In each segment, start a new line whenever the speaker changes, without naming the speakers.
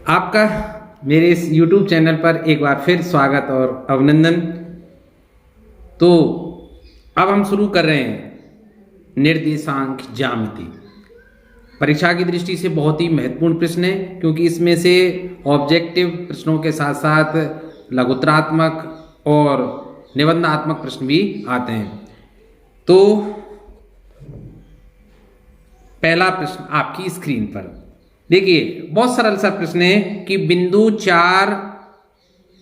आपका मेरे इस YouTube चैनल पर एक बार फिर स्वागत और अभिनंदन। तो अब हम शुरू कर रहे हैं निर्देशांक ज्यामिति। परीक्षा की दृष्टि से बहुत ही महत्वपूर्ण प्रश्न है, क्योंकि इसमें से ऑब्जेक्टिव प्रश्नों के साथ साथ लघुत्तरात्मक और निबंधात्मक प्रश्न भी आते हैं। तो पहला प्रश्न आपकी स्क्रीन पर देखिए, बहुत सरल सा प्रश्न है कि बिंदु 4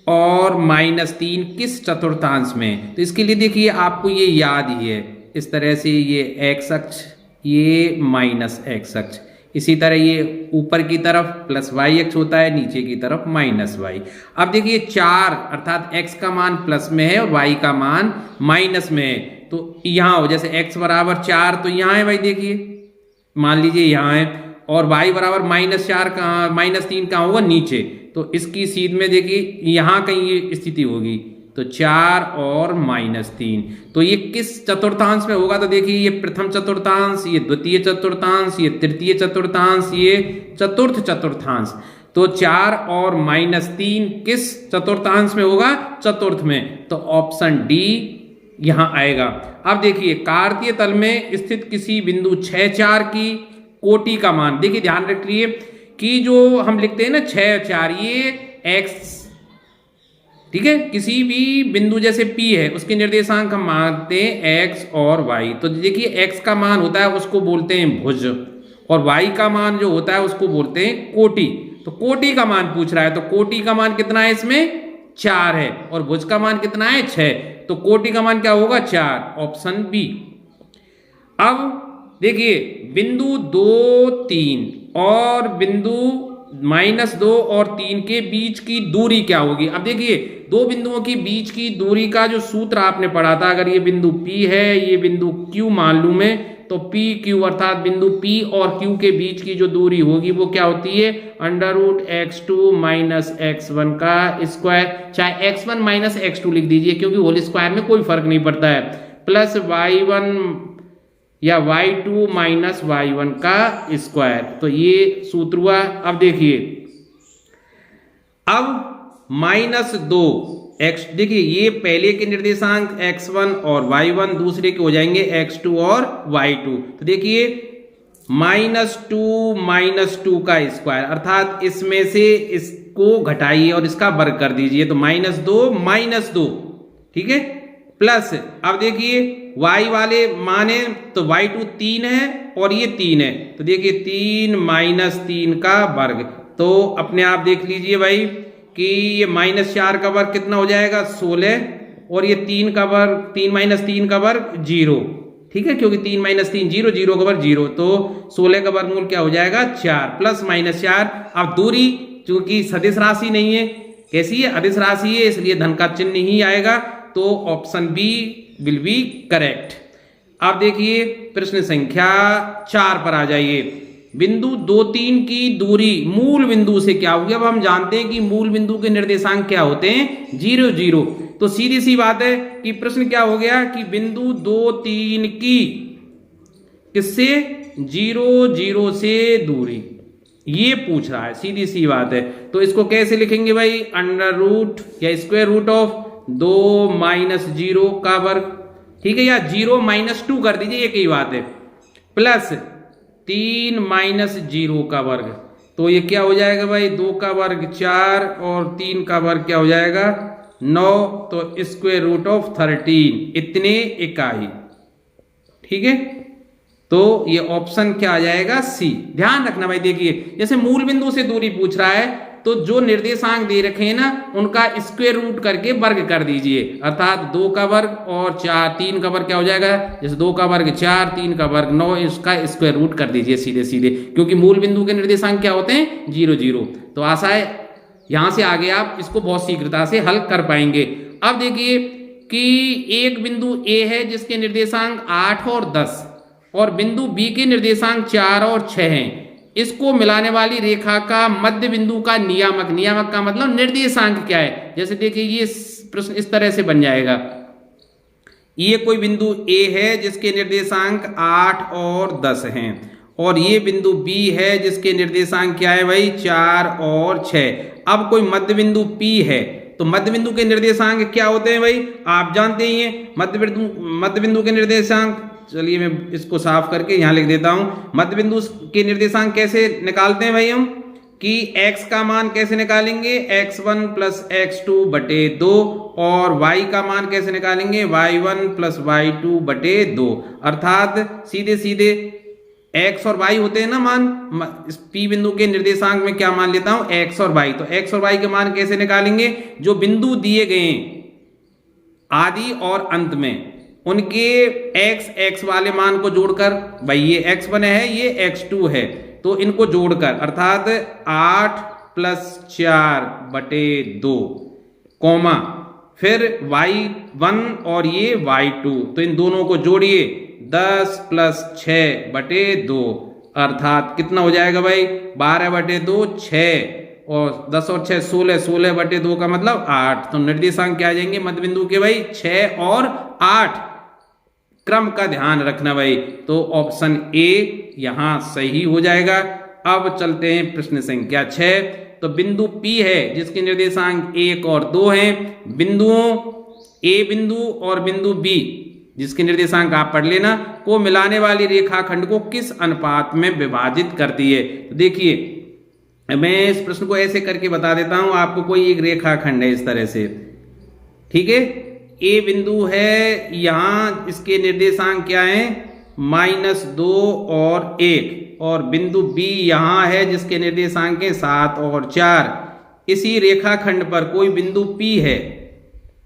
और -3 किस चतुर्थांश में। तो इसके लिए देखिए आपको ये याद ही है, इस तरह से ये x अक्ष, ये -x अक्ष, इसी तरह ये ऊपर की तरफ +y अक्ष होता है, नीचे की तरफ -y। अब देखिए 4 अर्थात x का मान प्लस में है और y का मान माइनस में है। तो यहाँ हो जैसे x बराबर 4 तो यहाँ है भाई, देखिए मान लीजिए यहाँ है, और y बराबर -4 कहाँ, -3 कहाँ होगा, नीचे। तो इसकी सीध में देखिए यहाँ कहीं ये स्थिति होगी, तो 4 और -3। तो ये किस चतुर्थांश में होगा, तो देखिए ये प्रथम चतुर्थांश, ये द्वितीय चतुर्थांश, ये तृतीय चतुर्थांश, ये चतुर्थ चतुर्थांश। तो 4 और -3 किस चतुर्थांश में होगा, चतुर्थ में। तो ऑप्शन डी यहाँ आएगा। अब देखिए कार्तीय तल में स्थित किसी बिंदु 6, 4 की कोटि का मान, देखिए ध्यान रखिए कि जो हम लिखते हैं ना 6, 4, ये x, ठीक है, किसी भी बिंदु जैसे P है उसके निर्देशांक हम मानते हैं x और y। तो देखिए x का मान होता है उसको बोलते हैं भुज, और y का मान जो होता है उसको बोलते हैं कोटि। तो कोटि का मान पूछ रहा है, तो कोटि का मान कितना है, इसमें 4 है, और भुज का मान कितना है, 6। तो कोटि का मान क्या होगा, 4, ऑप्शन बी। अब देखिए बिंदु 2, 3 और बिंदु -2 और 3 के बीच की दूरी क्या होगी। अब देखिए दो बिंदुओं के बीच की दूरी का जो सूत्र आपने पढ़ा था, अगर ये बिंदु P है, ये बिंदु Q मान लूं मैं, तो PQ अर्थात बिंदु P और Q के बीच की जो दूरी होगी वो क्या होती है, √x2 - x1 का स्क्वायर, चाहे x1 - x2 लिख दीजिए क्योंकि होल स्क्वायर में कोई फर्क नहीं पड़ता है, प्लस y1 या y2 - y1 का स्क्वायर। तो ये सूत्र हुआ। अब देखिए अब -2x, देखिए ये पहले के निर्देशांक x1 और y1, दूसरे के हो जाएंगे x2 और y2। तो देखिए -2 का स्क्वायर अर्थात इसमें से इसको घटाइए और इसका वर्ग कर दीजिए, तो -2, ठीक है, प्लस अब देखिए y वाले माने तो y2 3 है और ये 3 है, तो देखिए 3 - 3 का वर्ग। तो अपने आप देख लीजिए भाई कि ये -4 का वर्ग कितना हो जाएगा, 16, और ये 3 का वर्ग, 3 - 3 का वर्ग 0, ठीक है, क्योंकि 3 - 3 0, 0 का वर्ग 0, तो 16 का वर्गमूल क्या हो जाएगा, 4, प्लस -4। अब दूरी चूंकि सदिश राशि नहीं है, कैसी है, अदिश राशि है, इसलिए धन का चिन्ह ही आएगा। तो option b will be correct. अब देखिए प्रश्न संख्या 4 पर आ जाइए। बिंदु 2, 3 की दूरी मूल बिंदु से क्या होगी। अब हम जानते हैं कि मूल बिंदु के निर्देशांक क्या होते हैं, 0, 0। तो सीधी सी बात है कि प्रश्न क्या हो गया कि बिंदु 2, 3 की किससे, 0, 0 से दूरी, ये पूछ रहा है, सीधी सी बात है। तो इसको कैसे लिखेंगे भाई, √ या स्क्वायर रूट ऑफ 2 - 0 का वर्ग, ठीक है, या 0 - 2 कर दीजिए, एक ही बात है, प्लस 3 - 0 का वर्ग। तो ये क्या हो जाएगा भाई, 2 का वर्ग 4 और 3 का वर्ग क्या हो जाएगा, 9। तो स्क्वायर रूट ऑफ 13, इतने इकाई, ठीक है। तो ये ऑप्शन क्या आ जाएगा, सी। ध्यान रखना भाई, देखिए जैसे मूल बिंदु से दूरी पूछ रहा है तो जो निर्देशांक दे रखे हैं ना उनका स्क्वायर रूट करके वर्ग कर दीजिए, अर्थात 2 का वर्ग और 3 का वर्ग क्या हो जाएगा, जैसे 2 का वर्ग 4, 3 का वर्ग 9, इसका स्क्वायर रूट कर दीजिए सीधे सीधे, क्योंकि मूल बिंदु के निर्देशांक क्या होते हैं, 0, 0। तो आशा है यहां से आगे आप इसको बहुत शीघ्रता से हल कर पाएंगे। अब देखिए कि एक बिंदु ए है जिसके निर्देशांक 8 और 10 और बिंदु बी के निर्देशांक 4 और 6 हैं। इसको मिलाने वाली रेखा का मध्य बिंदु का नियामक, नियामक का मतलब निर्देशांक क्या है। जैसे देखिए ये प्रश्न इस तरह से बन जाएगा, ये कोई बिंदु ए है जिसके निर्देशांक 8 और 10 हैं और ये बिंदु B है जिसके निर्देशांक क्या है भाई 4 और 6। अब कोई मध्य बिंदु P है तो मध्य बिंदु के निर्देशांक क्या होते हैं भाई आप जानते ही हैं। मध्य बिंदु के निर्देशांक, चलिए मैं इसको साफ करके यहाँ लिख देता हूं। मध्य बिंदु के निर्देशांक कैसे निकालते हैं भाई हम कि x का मान कैसे निकालेंगे x1 प्लस x2 बटे 2 और y का मान कैसे निकालेंगे y1 प्लस y2 बटे 2। अर्थात सीधे सीधे x और y होते हैं ना मान, इस P बिंदु के निर्देशांक में क्या मान लेता हूं x और y। तो x और y के मान कैसे निकालेंगे, जो बिंदु दिए गए आदि और अंत में उनके x वाले मान को जोड़कर, भाई ये x1 है ये x2 है तो इनको जोड़कर अर्थात 8 प्लस 4 बटे 2 कॉमा फिर y1 और ये y2 तो इन दोनों को जोड़िए 10 प्लस 6 बटे 2 अर्थात कितना हो जाएगा भाई 12 बटे 2 6 और 10 और 6 16, 16 बटे 2 का मतलब 8। तो निर्देशांक क्या आ जाएंगे मध्य बिंदु के भाई 6 और 8। क्रम का ध्यान रखना भाई, तो ऑप्शन ए यहां सही हो जाएगा। अब चलते हैं प्रश्न संख्या 6। तो बिंदु P है जिसके निर्देशांक 1 और 2 हैं। बिंदुओं A बिंदु और बिंदु B जिसके निर्देशांक आप पढ़ लेना को मिलाने वाली रेखाखंड को किस अनुपात में विभाजित करती है। तो देखिए मैं इस प्रश्न को ऐसे करके बता देता हूं आपको। कोई एक रेखाखंड है इस तरह से, ठीक है, ए बिंदु है, यहां इसके निर्देशांक क्या है -2 और 1 और बिंदु B यहां है जिसके निर्देशांक है 7 और 4। इसी रेखाखंड पर कोई बिंदु P है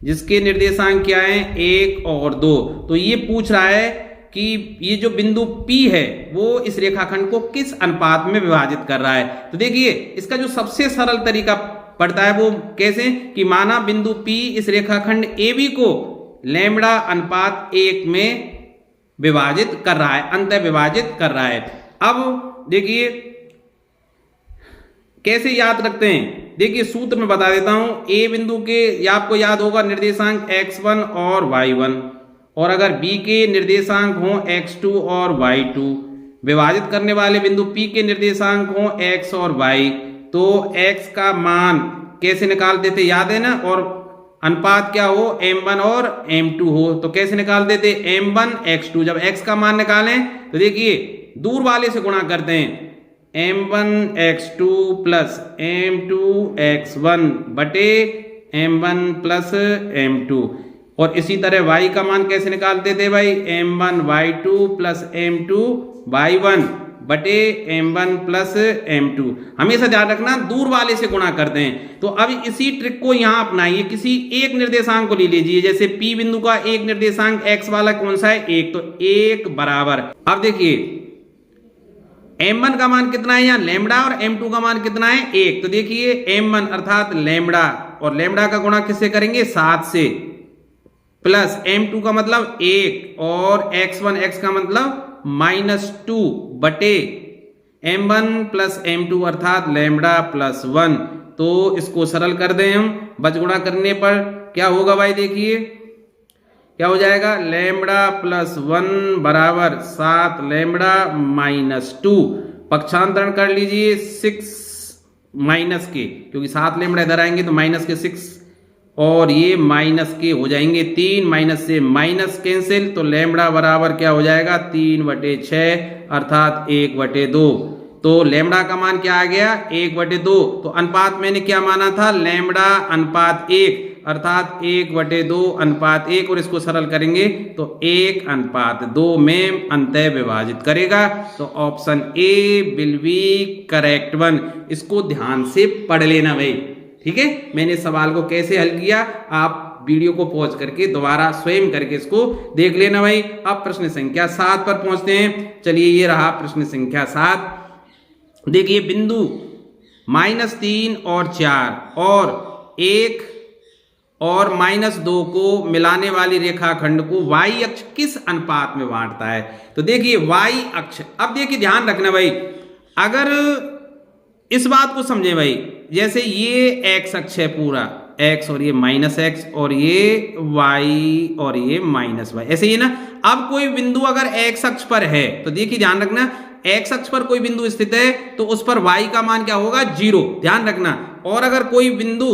जिसके निर्देशांक क्या है 1 और 2। तो ये पूछ रहा है कि ये जो बिंदु P है वो इस रेखाखंड को किस अनुपात में विभाजित कर रहा है। तो देखिए इसका जो सबसे सरल तरीका पड़ता है वो कैसे कि माना बिंदु P इस रेखाखंड AB को लैम्बडा अनुपात 1 में विभाजित कर रहा है, अंतः विभाजित कर रहा है। अब देखिए कैसे याद रखते हैं, देखिए सूत्र में बता देता हूं। ए बिंदु के आपको याद होगा निर्देशांक x1 और y1 और अगर B के निर्देशांक हो x2 और y2, विभाजित करने वाले बिंदु P के निर्देशांक हो x और y, तो x का मान कैसे निकालते थे याद है ना, और अनुपात क्या हो m1 और m2 हो तो कैसे निकालते थे m1 x2। जब x का मान निकालें तो देखिए दूर वाले से गुणा करते हैं m1 x2 plus m2 x1 बटे m1 प्लस m2। और इसी तरह y का मान कैसे निकालते थे भाई m1 y2 plus m2 y1 बटे m1 प्लस m2। हमेशा ध्यान रखना दूर वाले से गुणा करते हैं। तो अब इसी ट्रिक को यहां अपनाइए, किसी एक निर्देशांक को ले लीजिए। जैसे P बिंदु का एक निर्देशांक x वाला कौन सा है 1, तो 1 बराबर। अब देखिए m1 का मान कितना है यहाँ लैम्बडा और m2 का मान कितना है 1। तो देखिए m1 अर्थात लैम्बडा और लैम्बडा का गुणा किससे करेंगे 7 से, प्लस m2 का मतलब 1 और x1 x का मतलब -2 बटे m1 प्लस m2 अर्थात लैम्बडा प्लस 1। तो इसको सरल कर दें हम, बजगुणा करने पर क्या होगा भाई देखिए क्या हो जाएगा लैम्बडा प्लस 1 बराबर 7 लैम्बडा -2। पक्षांतरण कर लीजिए 6 माइनस के, क्योंकि 7 लैम्बडा इधर आएंगे तो माइनस के 6 और ये माइनस के हो जाएंगे 3, माइनस से माइनस कैंसिल, तो लैम्बडा बराबर क्या हो जाएगा 3/6 अर्थात 1/2। तो लैम्बडा का मान क्या आ गया 1/2। तो अनुपात मैंने क्या माना था लैम्बडा अनुपात 1 अर्थात 1/2 अनुपात 1 और इसको सरल करेंगे तो 1/2 में अंतः विभाजित करेगा। तो option A will be correct one. इसको ध्यान से पढ़ लेना भाई, ठीक है। मैंने सवाल को कैसे हल किया आप वीडियो को पॉज करके दोबारा स्वयं करके इसको देख लेना भाई। अब प्रश्न संख्या 7 पर पहुंचते हैं। चलिए ये रहा प्रश्न संख्या 7। देखिए बिंदु -3 और 4 और 1 और -2 को मिलाने वाली रेखाखंड को y अक्ष किस अनुपात में बांटता है। तो देखिए y अक्ष, अब देखिए ध्यान रखना भाई, अगर इस बात को समझे भाई, जैसे ये x अक्ष है पूरा x और ये -x और ये y और ये -y, ऐसे ही ना। अब कोई बिंदु अगर x अक्ष पर है तो देखिए ध्यान रखना एक्स अक्ष पर कोई बिंदु स्थित है तो उस पर वाई का मान क्या होगा, 0, ध्यान रखना। और अगर कोई बिंदु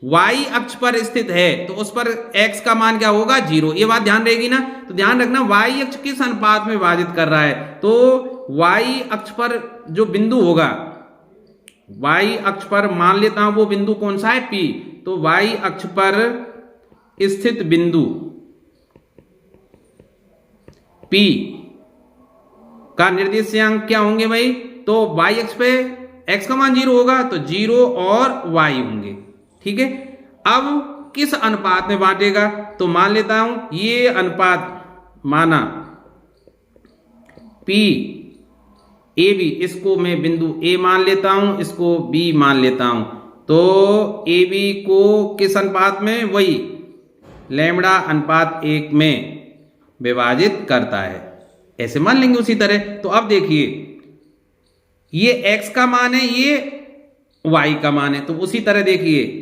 वाई अक्ष पर स्थित है तो उस पर एक्स का मान क्या होगा, 0, ये बात ध्यान रहेगी ना। तो ध्यान रखना वाई अक्ष किस अनुपात में विभाजित कर रहा है, तो वाई अक्ष पर जो बिंदु होगा, वाई अक्ष पर मान लेता हूं वो बिंदु कौन सा है, पी। तो वाई अक्ष पर स्थित बिंदु P का निर्देशांक क्या होंगे भाई, तो y अक्ष पे x का मान 0 होगा तो 0 और y होंगे, ठीक है। अब किस अनुपात में बांटेगा, तो मान लेता हूं ये अनुपात माना P ए बी, इसको मैं बिंदु A मान लेता हूं, इसको B मान लेता हूं। तो ए बी को किस अनुपात में, वही लैम्बडा अनुपात 1 में विभाजित करता है, ऐसे मान लेंगे उसी तरह। तो अब देखिए ये x का मान है, ये y का मान है, तो उसी तरह देखिए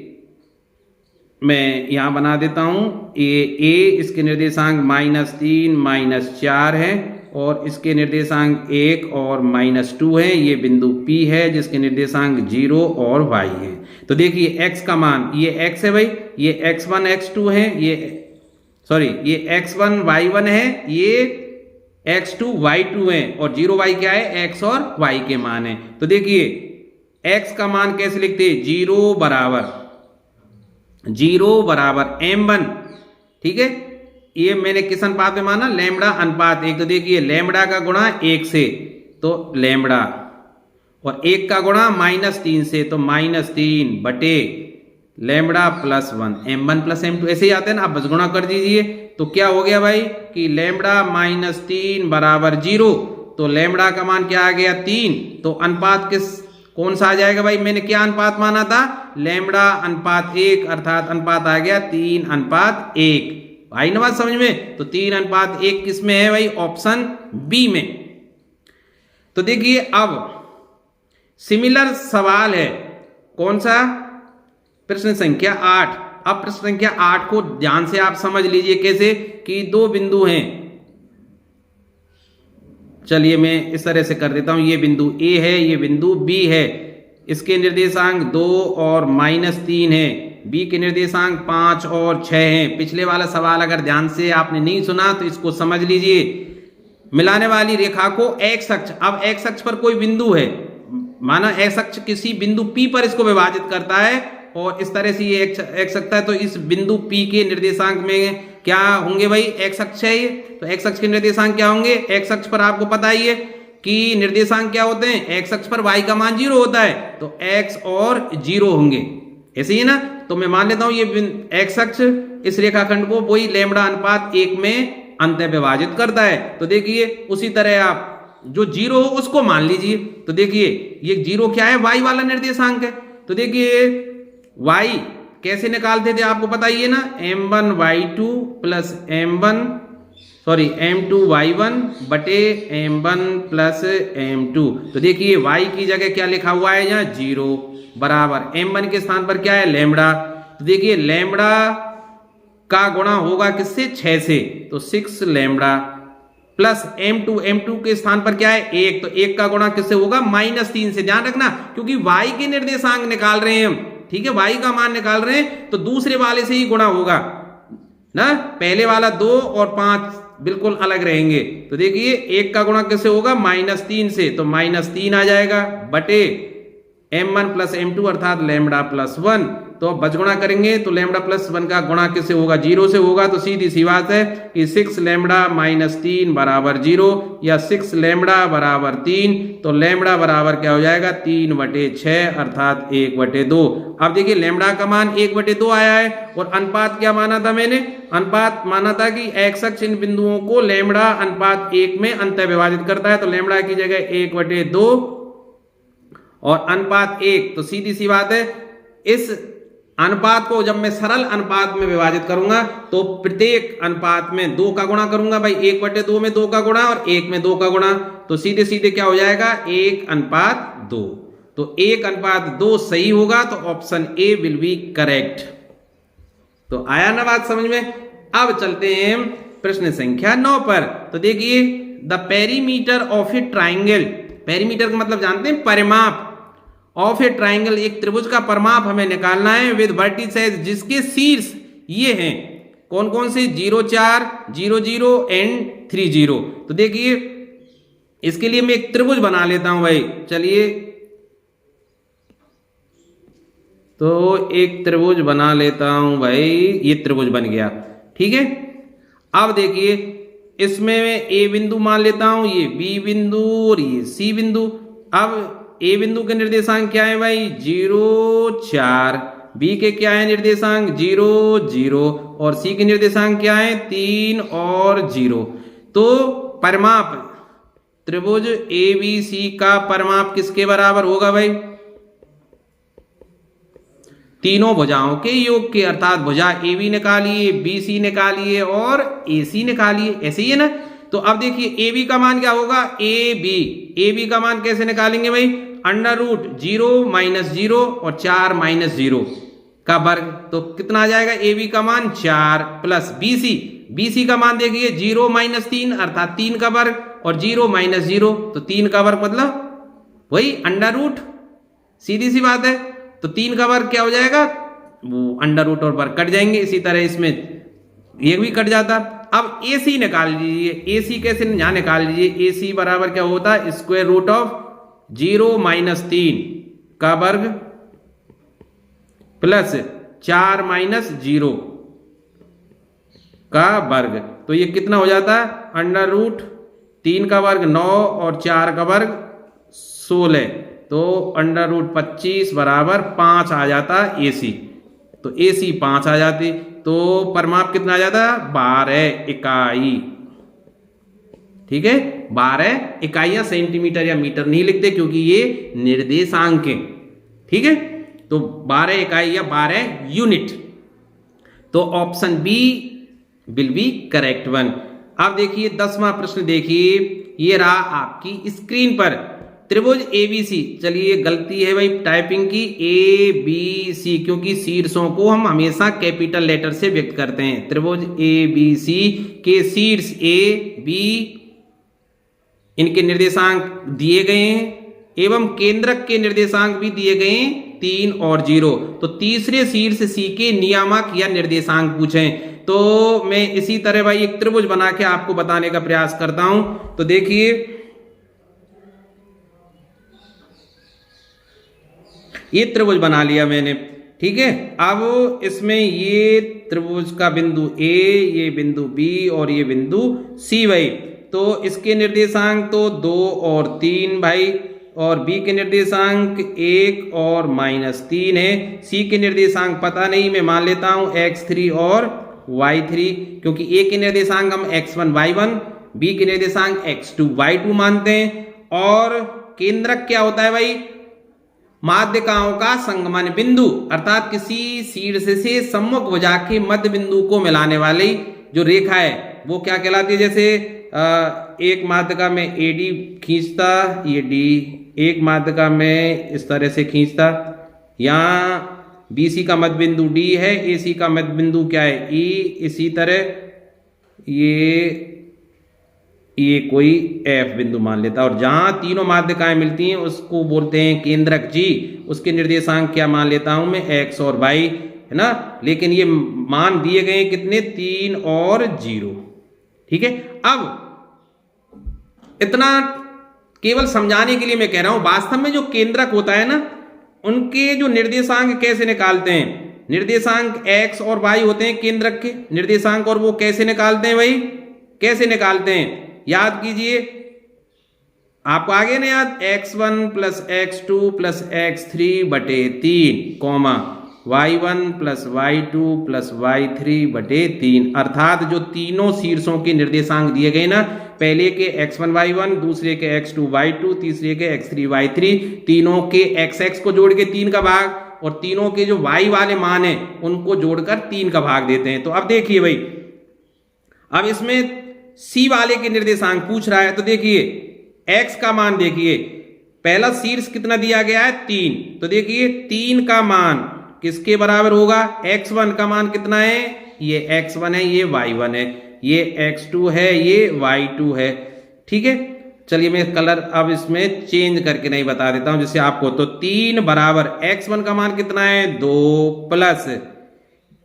मैं यहां बना देता हूं, ये a इसके निर्देशांक -3 -4 है और इसके निर्देशांक 1 और -2 है। ये बिंदु P है जिसके निर्देशांक 0 और y है। तो देखिए x का मान, ये x है भाई, ये x1 x2 है, ये x1 y1 है, ये x2 y2 है और 0 y क्या है, x और y के मान है। तो देखिए x का मान कैसे लिखते हैं, 0 बराबर m1, ठीक है। ये मैंने किस अनुपात में माना, लैम्बडा अनुपात 1। तो देखिए लैम्बडा का गुणा 1 से तो लैम्बडा, और 1 का गुणा -3 से तो -3 बटे लैम्बडा +1, m1 + m2 ऐसे ही आते हैं ना। आप बस गुणा कर दीजिए तो क्या हो गया भाई कि लैम्बडा -3 बराबर 0, तो लैम्बडा का मान क्या आ गया, 3। तो अनुपात कौन सा आ जाएगा भाई, मैंने क्या अनुपात माना था, लैम्बडा अनुपात 1, अर्थात अनुपात आ गया 3:1। आई ना बात समझ में। तो 3:1 किस में है भाई, ऑप्शन बी में। तो देखिए अब सिमिलर सवाल है, कौन सा, प्रश्न संख्या 8। अब प्रश्न संख्या 8 को ध्यान से आप समझ लीजिए कैसे, कि दो बिंदु हैं। चलिए मैं इस तरह से कर देता हूं, ये बिंदु A है, ये बिंदु B है, इसके निर्देशांक 2 और -3 है, B के निर्देशांक 5 और 6 हैं। पिछले वाला सवाल अगर ध्यान से आपने नहीं सुना तो इसको समझ लीजिए। मिलाने वाली रेखा को x अक्ष, अब x अक्ष पर कोई बिंदु है, माना x अक्ष किसी बिंदु P पर इसको विभाजित करता है और इस तरह से ये x अक्ष है, तो इस बिंदु P के निर्देशांक में क्या होंगे भाई, x अक्ष है ये, तो x अक्ष के निर्देशांक क्या होंगे, x अक्ष पर आपको पता ही है कि निर्देशांक क्या होते हैं, x अक्ष पर y का मान 0 होता है, तो x और 0 होंगे, ऐसे ही ना। तो मैं मान लेता हूं ये x अक्ष इस रेखाखंड को वही लैम्बडा अनुपात 1 में अंतः विभाजित करता है। तो देखिए उसी तरह आप जो 0 हो उसको मान लीजिए। तो देखिए ये 0 क्या है, y वाला निर्देशांक है। तो देखिए y कैसे निकालते थे आपको पता ही है ना, m1y2 प्लस m2 y1 बटे m1 प्लस m2। तो देखिए y की जगह क्या लिखा हुआ है यहाँ, 0 बराबर m1 के स्थान पर क्या है, लैम्बडा। तो देखिए लैम्बडा का गुणा होगा किससे, 6 से, तो 6 लैम्बडा प्लस m2 के स्थान पर क्या है, 1, तो 1 का गुणा किससे होगा, -3 से। ध्यान रखना क्योंकि y के निर्देशांक निकाल रहे हैं हम, ठीक है, y का मान निकाल रहे हैं, तो दूसरे वाले से ही गुणा होगा ना। पहले वाला 2 और 5 बिल्कुल अलग रहेंगे। तो देखिए 1 का गुणा किससे होगा, -3 से, तो -3 आ जाएगा बटे m1 प्लस m2 अर्थात लैम्बडा प्लस 1। तो अब बचगुणा करेंगे तो लैम्बडा प्लस 1 का गुणा किससे होगा, 0 से होगा। तो सीधी सी बात है कि 6 लैम्बडा -3 बराबर 0 या 6 लैम्बडा बराबर 3। तो लैम्बडा बराबर क्या हो जाएगा, 3/6 अर्थात 1/2। अब देखिए लैम्बडा का मान 1/2 आया है और अनुपात क्या माना था मैंने, अनुपात माना था कि x अक्ष इन बिंदुओं को लैम्बडा अनुपात 1 में अंतः विभाजित करता है। तो लैम्बडा की जगह 1/2 और अनुपात 1। तो सीधी सी बात है इस अनुपात को जब मैं सरल अनुपात में विभाजित करूंगा तो प्रत्येक अनुपात में 2 का गुणा करूंगा भाई, 1/2 में 2 का गुणा और 1 में 2 का गुणा, तो सीधे सीधे क्या हो जाएगा, 1:2। तो 1:2 सही होगा, तो option A will be correct. तो आया ना बात समझ में। अब चलते हैं प्रश्न संख्या 9 पर। तो देखिए the perimeter of a triangle, perimeter का मतलब जानते हैं परिमाप, ऑफ ए ट्राइंगल एक त्रिभुज का परिमाप हमें निकालना है विद वर्टिसेस जिसके शीर्ष ये हैं कौन कौन से 0 4 0 0 एंड 3 0। तो देखिए इसके लिए मैं एक त्रिभुज बना लेता हूं भाई, चलिए तो एक त्रिभुज बना लेता हूं भाई, ये त्रिभुज बन गया, ठीक है। अब देखिए इसमें मैं ए बिंदु मान लेता हूं, ये बी बिंदु और ये सी बिंदु। अब ए बिंदु के निर्देशांक क्या है भाई 0 4, बी के क्या है निर्देशांक 0 0 और सी के निर्देशांक क्या है 3 और 0। तो परिमाप त्रिभुज ए बी सी का परिमाप किसके बराबर होगा भाई, तीनों भुजाओं के योग के, अर्थात भुजा ए बी निकालिए, बी सी निकालिए और ए सी निकालिए, ऐसे ही है ना। तो अब देखिए ए बी का मान क्या होगा ए बी का मान कैसे निकालेंगे भाई, अंडर रूट 0 -0 और 4 -0 का वर्ग, तो कितना आ जाएगा ए बी का मान 4 प्लस बी सी का मान देखिए 0 -3 अर्थात 3 का वर्ग और 0 -0 तो 3 का वर्ग मतलब वही अंडर रूट, सीधी सी बात है। तो 3 का वर्ग क्या हो जाएगा, वो अंडर रूट और वर्ग कट जाएंगे, इसी तरह इसमें ये भी कट जाता। अब ए सी निकाल लीजिए, ए सी कैसे यहां निकाल लीजिए, ए सी बराबर क्या होता है स्क्वायर रूट ऑफ 0 -3 का वर्ग प्लस 4 -0 का वर्ग, तो ये कितना हो जाता है अंडर रूट 3 का वर्ग 9 और 4 का वर्ग 16, तो अंडर रूट 25 बराबर 5 आ जाता ए सी। तो ए सी 5 आ जाती, तो परिमाप कितना आ जाता 12 इकाई, ठीक है। 12 इकाइयां सेंटीमीटर या मीटर नहीं लिखते क्योंकि ये निर्देशांक है, ठीक है। तो 12 इकाई या 12 यूनिट, तो option b will be correct one. अब देखिए 10वां प्रश्न देखिए, ये रहा आपकी स्क्रीन पर त्रिभुज एबीसी, चलिए गलती है भाई टाइपिंग की, ए बी सी, क्योंकि शीर्षों को हम हमेशा कैपिटल लेटर से व्यक्त करते हैं। त्रिभुज ए बी सी के शीर्ष ए बी इनके निर्देशांक दिए गए हैं एवं केंद्रक के निर्देशांक भी दिए गए हैं 3 और 0। तो तीसरे शीर्ष सी के नियामक या निर्देशांक पूछें, तो मैं इसी तरह भाई एक त्रिभुज बना के आपको बताने का प्रयास करता हूं। तो देखिए ये त्रिभुज बना लिया मैंने, ठीक है। अब इसमें ये त्रिभुज का बिंदु ए, ये बिंदु बी और ये बिंदु सी भाई, तो इसके निर्देशांक तो 2 और 3 भाई, और बी के निर्देशांक 1 और -3 है। सी के निर्देशांक पता नहीं, मैं मान लेता हूं x3 और y3, क्योंकि ए के निर्देशांक हम x1 y1, बी के निर्देशांक x2 y2 मानते हैं। और केंद्रक क्या होता है भाई, माध्यिकाओं का संगमन बिंदु, अर्थात किसी शीर्ष से सम्मुख भुजा के मध्य बिंदु को मिलाने वाली जो रेखा है वो क्या कहलाती है। जैसे एक माध्यिका में AD खींचता, ये D, एक माध्यिका में इस तरह से खींचता, यहाँ BC का मध्य बिंदु D है, AC का मध्य बिंदु क्या है E, इसी तरह ये कोई F बिंदु मान लेता है। और जहां तीनों माध्यिकाएं मिलती हैं उसको बोलते हैं केंद्रक G, उसके निर्देशांक क्या मान लेता हूं मैं X और Y, है ना। लेकिन ये मान दिए गए कितने 3 और 0, ठीक है। अब इतना केवल समझाने के लिए मैं कह रहा हूं, वास्तव में जो केंद्रक होता है ना उनके जो निर्देशांक कैसे निकालते हैं, निर्देशांक X और Y होते हैं केंद्रक के निर्देशांक, और वो कैसे निकालते हैं भाई, कैसे निकालते हैं याद कीजिए, आपको आगे ना याद, x1 + x2 + x3 बटे 3 कॉमा y1 + y2 + y3 बटे 3, अर्थात जो तीनों शीर्षों के निर्देशांक दिए गए ना, पहले के x1 y1, दूसरे के x2 y2, तीसरे के x3 y3, तीनों के x को जोड़ के 3 का भाग और तीनों के जो y वाले मान हैं उनको जोड़कर 3 का भाग देते हैं। तो अब देखिए भाई, अब इसमें सी वाले के निर्देशांक पूछ रहा है, तो देखिए x का मान देखिए, पहला शीर्ष कितना दिया गया है 3, तो देखिए 3 का मान किसके बराबर होगा, x1 का मान कितना है, ये x1 है, ये y1 है, ये x2 है, ये y2 है। ठीक है, चलिए मैं कलर अब इसमें चेंज करके नहीं बता देता हूं जिससे आपको। तो 3 बराबर x1 का मान कितना है 2 प्लस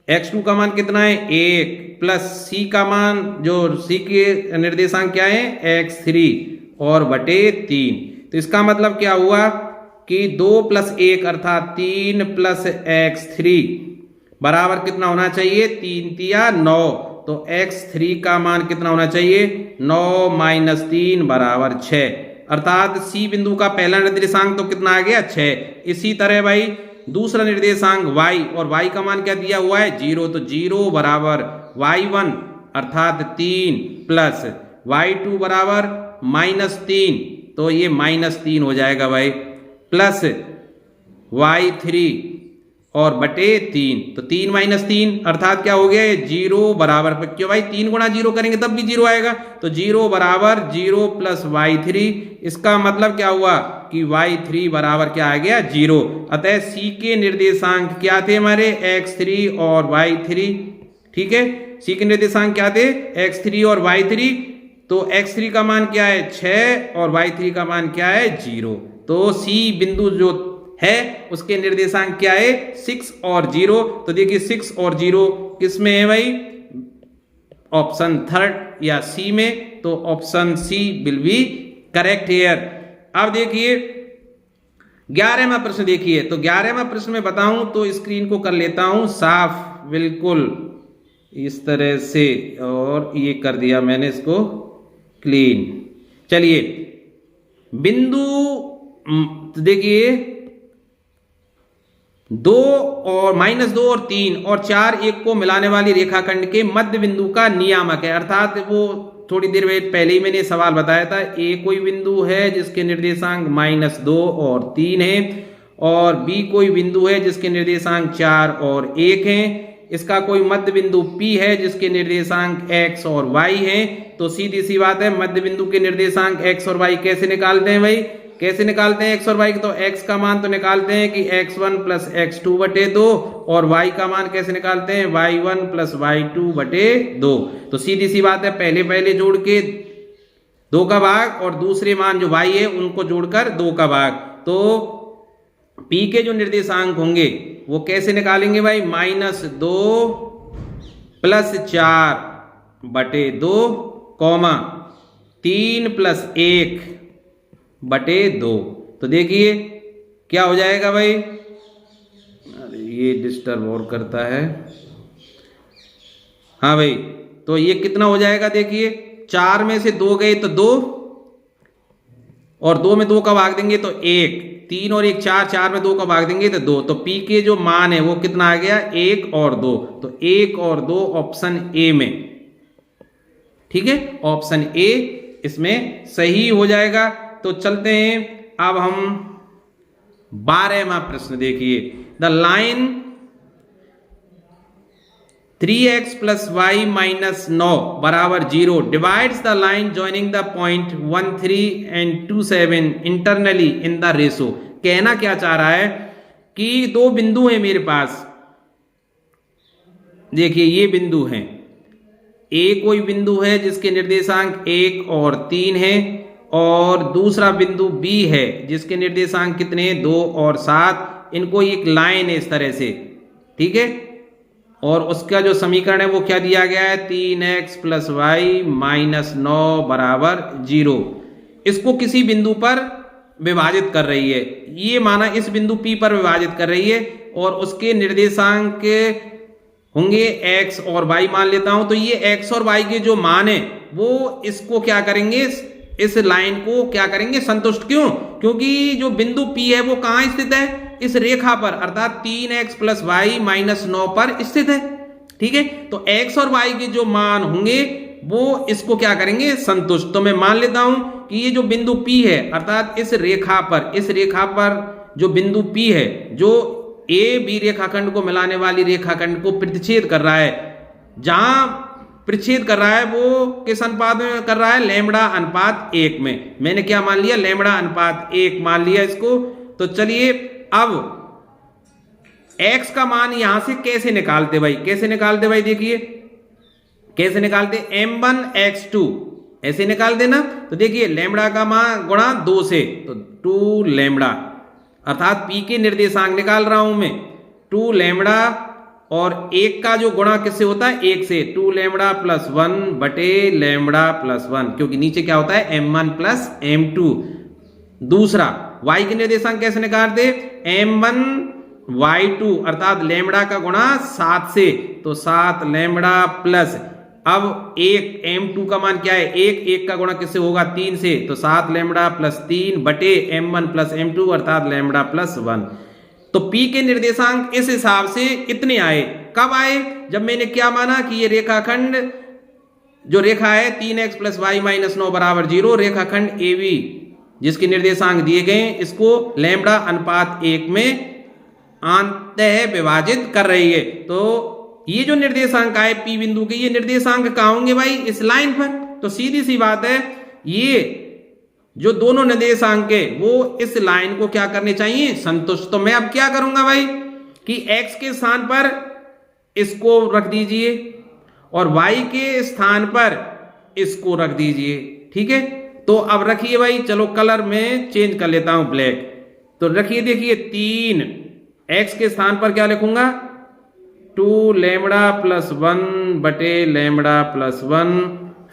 x2 का मान कितना है 1 प्लस c का मान जो c के निर्देशांक क्या है x3 और बटे 3। तो इसका मतलब क्या हुआ कि 2 प्लस 1 अर्थात 3 प्लस x3 बराबर कितना होना चाहिए 3 तिया 9। तो x3 का मान कितना होना चाहिए 9 माइनस 3 बराबर 6, अर्थात C बिंदु का पहला निर्देशांक तो कितना आ गया 6। इसी तरह भाई दूसरा निर्देशांक y, और y का मान क्या दिया हुआ है 0, तो 0 बराबर y1 अर्थात 3 प्लस y2 बराबर -3, तो ये -3 हो जाएगा भाई, प्लस y3 और बटे 3, तो 3 माइनस 3 अर्थात क्या हो गया 0 बराबर, क्यों भाई 3 गुणा 0 करेंगे तब भी 0 आएगा, तो 0 बराबर 0 प्लस y3। इसका मतलब क्या हुआ कि y3 बराबर क्या आ गया 0। अतः C के निर्देशांक क्या थे हमारे x3 और y3, ठीक है, C के निर्देशांक क्या थे x3 और y3। तो x3 का मान क्या है 6 और y3 का मान क्या है 0। तो C बिंदु जो है उसके निर्देशांक क्या है 6 और 0। तो देखिए 6 और 0 किस में है भाई, ऑप्शन थर्ड या सी में, तो option c will be correct here. अब देखिए 11वां प्रश्न देखिए, तो 11वां प्रश्न में बताऊं तो स्क्रीन को कर लेता हूं साफ बिल्कुल इस तरह से, और ये कर दिया मैंने इसको क्लीन। चलिए बिंदु देखिए 2 और -2 और 3 और 4 1 को मिलाने वाली रेखाखंड के मध्य बिंदु का नियामक है, अर्थात वो थोड़ी देर पहले ही मैंने सवाल बताया था। ए कोई बिंदु है जिसके निर्देशांक -2 और 3 है, और बी कोई बिंदु है जिसके निर्देशांक 4 और 1 है। इसका कोई मध्य बिंदु P है जिसके निर्देशांक x और y है। तो सीधी सी बात है, मध्य बिंदु के निर्देशांक x और y कैसे निकालते हैं भाई, कैसे निकालते हैं x और y? तो x का मान तो निकालते हैं कि x1 प्लस x2 बटे 2, और y का मान कैसे निकालते हैं y1 प्लस y2 बटे 2। तो सीधी सी बात है, पहले पहले जोड़ के 2 का भाग और दूसरे मान जो y है उनको जोड़कर 2 का भाग। तो P के जो निर्देशांक होंगे वो कैसे निकालेंगे भाई, -2 प्लस 4 बटे 2 कॉमा 3 प्लस 1 बटे 2। तो देखिए क्या हो जाएगा भाई, अरे ये डिस्टर्ब और करता है, हाँ भाई, तो ये कितना हो जाएगा देखिए, 4 में से 2 गए तो 2, और 2 में 2 का भाग देंगे तो 1, 3 और 1 4, 4 में 2 का भाग देंगे तो 2। तो P के जो मान है वो कितना आ गया 1 और 2, तो 1 और 2 ऑप्शन ए में, ठीक है, ऑप्शन ए इसमें सही हो जाएगा। तो चलते हैं अब हम 12वां प्रश्न देखिए। The line 3x plus y minus 9 बराबर 0 divides the line joining the point 13 and 27 internally in the ratio. कहना क्या चाह रहा है कि 2 बिंदु हैं मेरे पास, देखिए ये बिंदु हैं, ए कोई बिंदु है जिसके निर्देशांक 1 और 3 है, और दूसरा बिंदु बी है जिसके निर्देशांक कितने 2 और 7। इनको एक लाइन है इस तरह से, ठीक है, और उसका जो समीकरण है वो क्या दिया गया है 3x प्लस वाई माइनस 9 बराबर 0। इसको किसी बिंदु पर विभाजित कर रही है, ये माना इस बिंदु P पर विभाजित कर रही है, और उसके निर्देशांक होंगे x और y मान लेता हूं। तो ये x और y के जो मान है वो इसको क्या करेंगे, इस लाइन को क्या करेंगे संतुष्ट। क्यों? क्योंकि जो बिंदु P है वो कहां स्थित है, इस रेखा पर, अर्थात 3x प्लस वाई माइनस 9 पर स्थित है, ठीक है। तो x और y के जो मान होंगे वो इसको क्या करेंगे संतुष्ट। तो मैं मान लेता हूं कि ये जो बिंदु P है, अर्थात इस रेखा पर जो बिंदु P है, जो A B रेखाखंड को मिलाने वाली रेखाखंड को प्रतिच्छेद कर रहा है, जहां प्रतिच्छेद कर रहा है वो किस अनुपात में कर रहा है, लैम्बडा अनुपात 1 में। मैंने क्या मान लिया, लैम्बडा अनुपात 1 मान लिया इसको। तो चलिए अब x का मान यहां से कैसे निकालते भाई, कैसे निकालते भाई, देखिए कैसे निकालते, m1 x2 ऐसे निकाल देना। तो देखिए लैम्बडा का मान गुणा 2 से, तो 2 लैम्बडा, अर्थात पी के निर्देशांक निकाल रहा हूं मैं 2 लैम्बडा, और 1 का जो गुणा किससे होता है 1 से, 2 लैम्बडा प्लस 1 बटे लैम्बडा प्लस 1, क्योंकि नीचे क्या होता है m1 प्लस m2। दूसरा y के निर्देशांक कैसे निकालते, m1 y2 अर्थात लैम्बडा का गुणा 7 से, तो 7 लैम्बडा प्लस, अब एक m2 का मान क्या है 1 का गुणा किससे होगा 3 से, तो 7 लैम्बडा प्लस 3 बटे m1 प्लस m2 अर्थात लैम्बडा प्लस 1। तो p के निर्देशांक इस हिसाब से इतने आए। कब आए, जब मैंने क्या माना कि ये रेखाखंड जो रेखा है 3x प्लस वाई माइनस 9 बराबर 0, रेखाखंड AB जिसके निर्देशांक दिए गए इसको लैम्बडा अनुपात 1 में अंततः विभाजित कर रही है। तो ये जो निर्देशांक आए P बिंदु के, ये निर्देशांक कहाँ होंगे भाई, इस लाइन पर। तो सीधी सी बात है, ये जो दोनों निर्देशांक है वो इस लाइन को क्या करने चाहिए, संतुष्ट। तो मैं अब क्या करूंगा भाई कि x के स्थान पर इसको रख दीजिए और y के स्थान पर इसको रख दीजिए, ठीक है। तो अब रखिए भाई, चलो कलर में चेंज कर लेता हूं ब्लैक। तो रखिए, देखिए 3 x के स्थान पर क्या लिखूंगा 2 लैम्बडा प्लस 1 बटे लैम्बडा प्लस 1,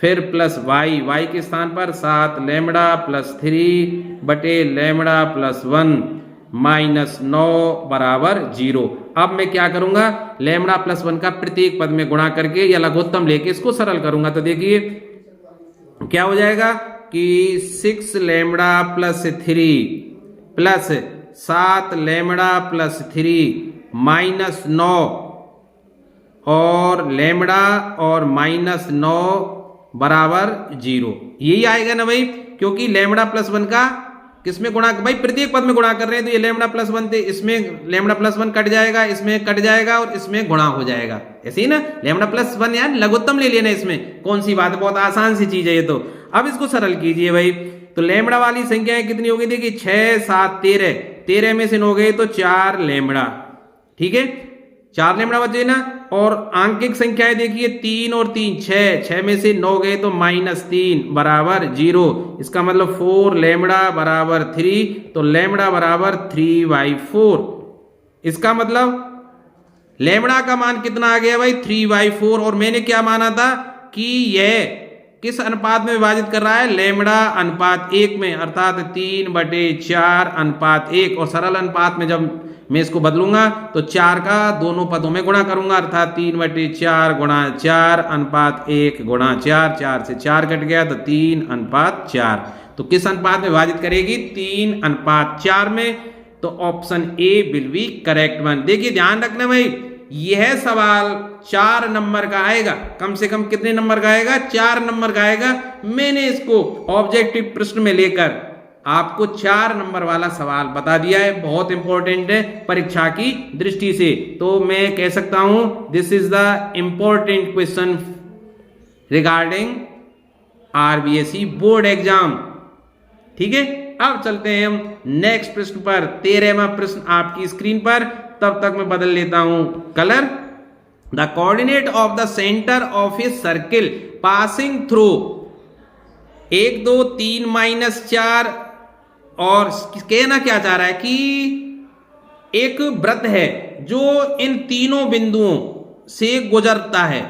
फिर प्लस y के स्थान पर 7 लैम्बडा प्लस 3 बटे लैम्बडा प्लस 1 माइनस 9 बराबर 0। अब मैं क्या करूंगा, लैम्बडा प्लस 1 का प्रत्येक पद में गुणा करके या लघुत्तम लेके इसको सरल करूंगा। तो देखिए क्या हो जाएगा कि 6 lambda plus 3 plus 7 lambda plus 3 minus 9 और लैम्बडा और माइनस 9 बराबर 0। यही आएगा ना भाई, क्योंकि लैम्बडा प्लस 1 का किसमें गुणा, भाई प्रत्येक पद में गुणा कर रहे हैं। तो ये लैम्बडा प्लस 1 थे, इसमें लैम्बडा प्लस 1 कट जाएगा, इसमें कट जाएगा और इसमें गुणा हो जाएगा, ऐसे ही ना। लैम्बडा प्लस 1 यार लघुत्तम ले लेना, इसमें कौन सी बात है, बहुत आसान सी चीज है ये। तो अब इसको सरल कीजिए भाई। तो लैम्बडा वाली संख्याएं कितनी हो गई, देखिए 6 7 13, 13 में से 9 गए तो 4 लैम्बडा, ठीक है, 4 लैम्बडा बचे ना। और आंकिक संख्याएं देखिए 3 और 3 6 में से 9 गए तो -3 बराबर 0। इसका मतलब 4 लैम्बडा बराबर 3, तो लैम्बडा बराबर 3/4। इसका मतलब लैम्बडा का मान कितना आ गया भाई 3/4। और मैंने क्या माना था कि यह किस अनुपात में विभाजित कर रहा है, लैम्बडा अनुपात 1 में, अर्थात 3/4 अनुपात 1। और सरल अनुपात में जब मैं इसको बदलूंगा तो 4 का दोनों पदों में गुणा करूंगा, अर्थात 3/4 गुणा 4 अनुपात 1 गुणा 4, 4 से 4 कट गया तो 3/4। तो किस अनुपात में विभाजित करेगी, 3/4 में। तो option A will be correct one. देखिए ध्यान रखना भाई, यह सवाल 4 नंबर का आएगा, कम से कम कितने नंबर का आएगा, 4 नंबर का आएगा। मैंने इसको ऑब्जेक्टिव प्रश्न में लेकर आपको 4 नंबर वाला सवाल बता दिया है, बहुत इंपॉर्टेंट है परीक्षा की दृष्टि से। तो मैं कह सकता हूं this is the important question regarding RBSE board exam, ठीक है। अब चलते हैं हम नेक्स्ट प्रश्न पर, 13वां प्रश्न आपकी स्क्रीन पर। तब तक मैं बदल लेता हूं colour. The coordinate of the centre of a circle passing through 1 2 3 -4, और कहना क्या चाह रहा है कि एक वृत्त है जो इन तीनों बिंदुओं से गुजरता है,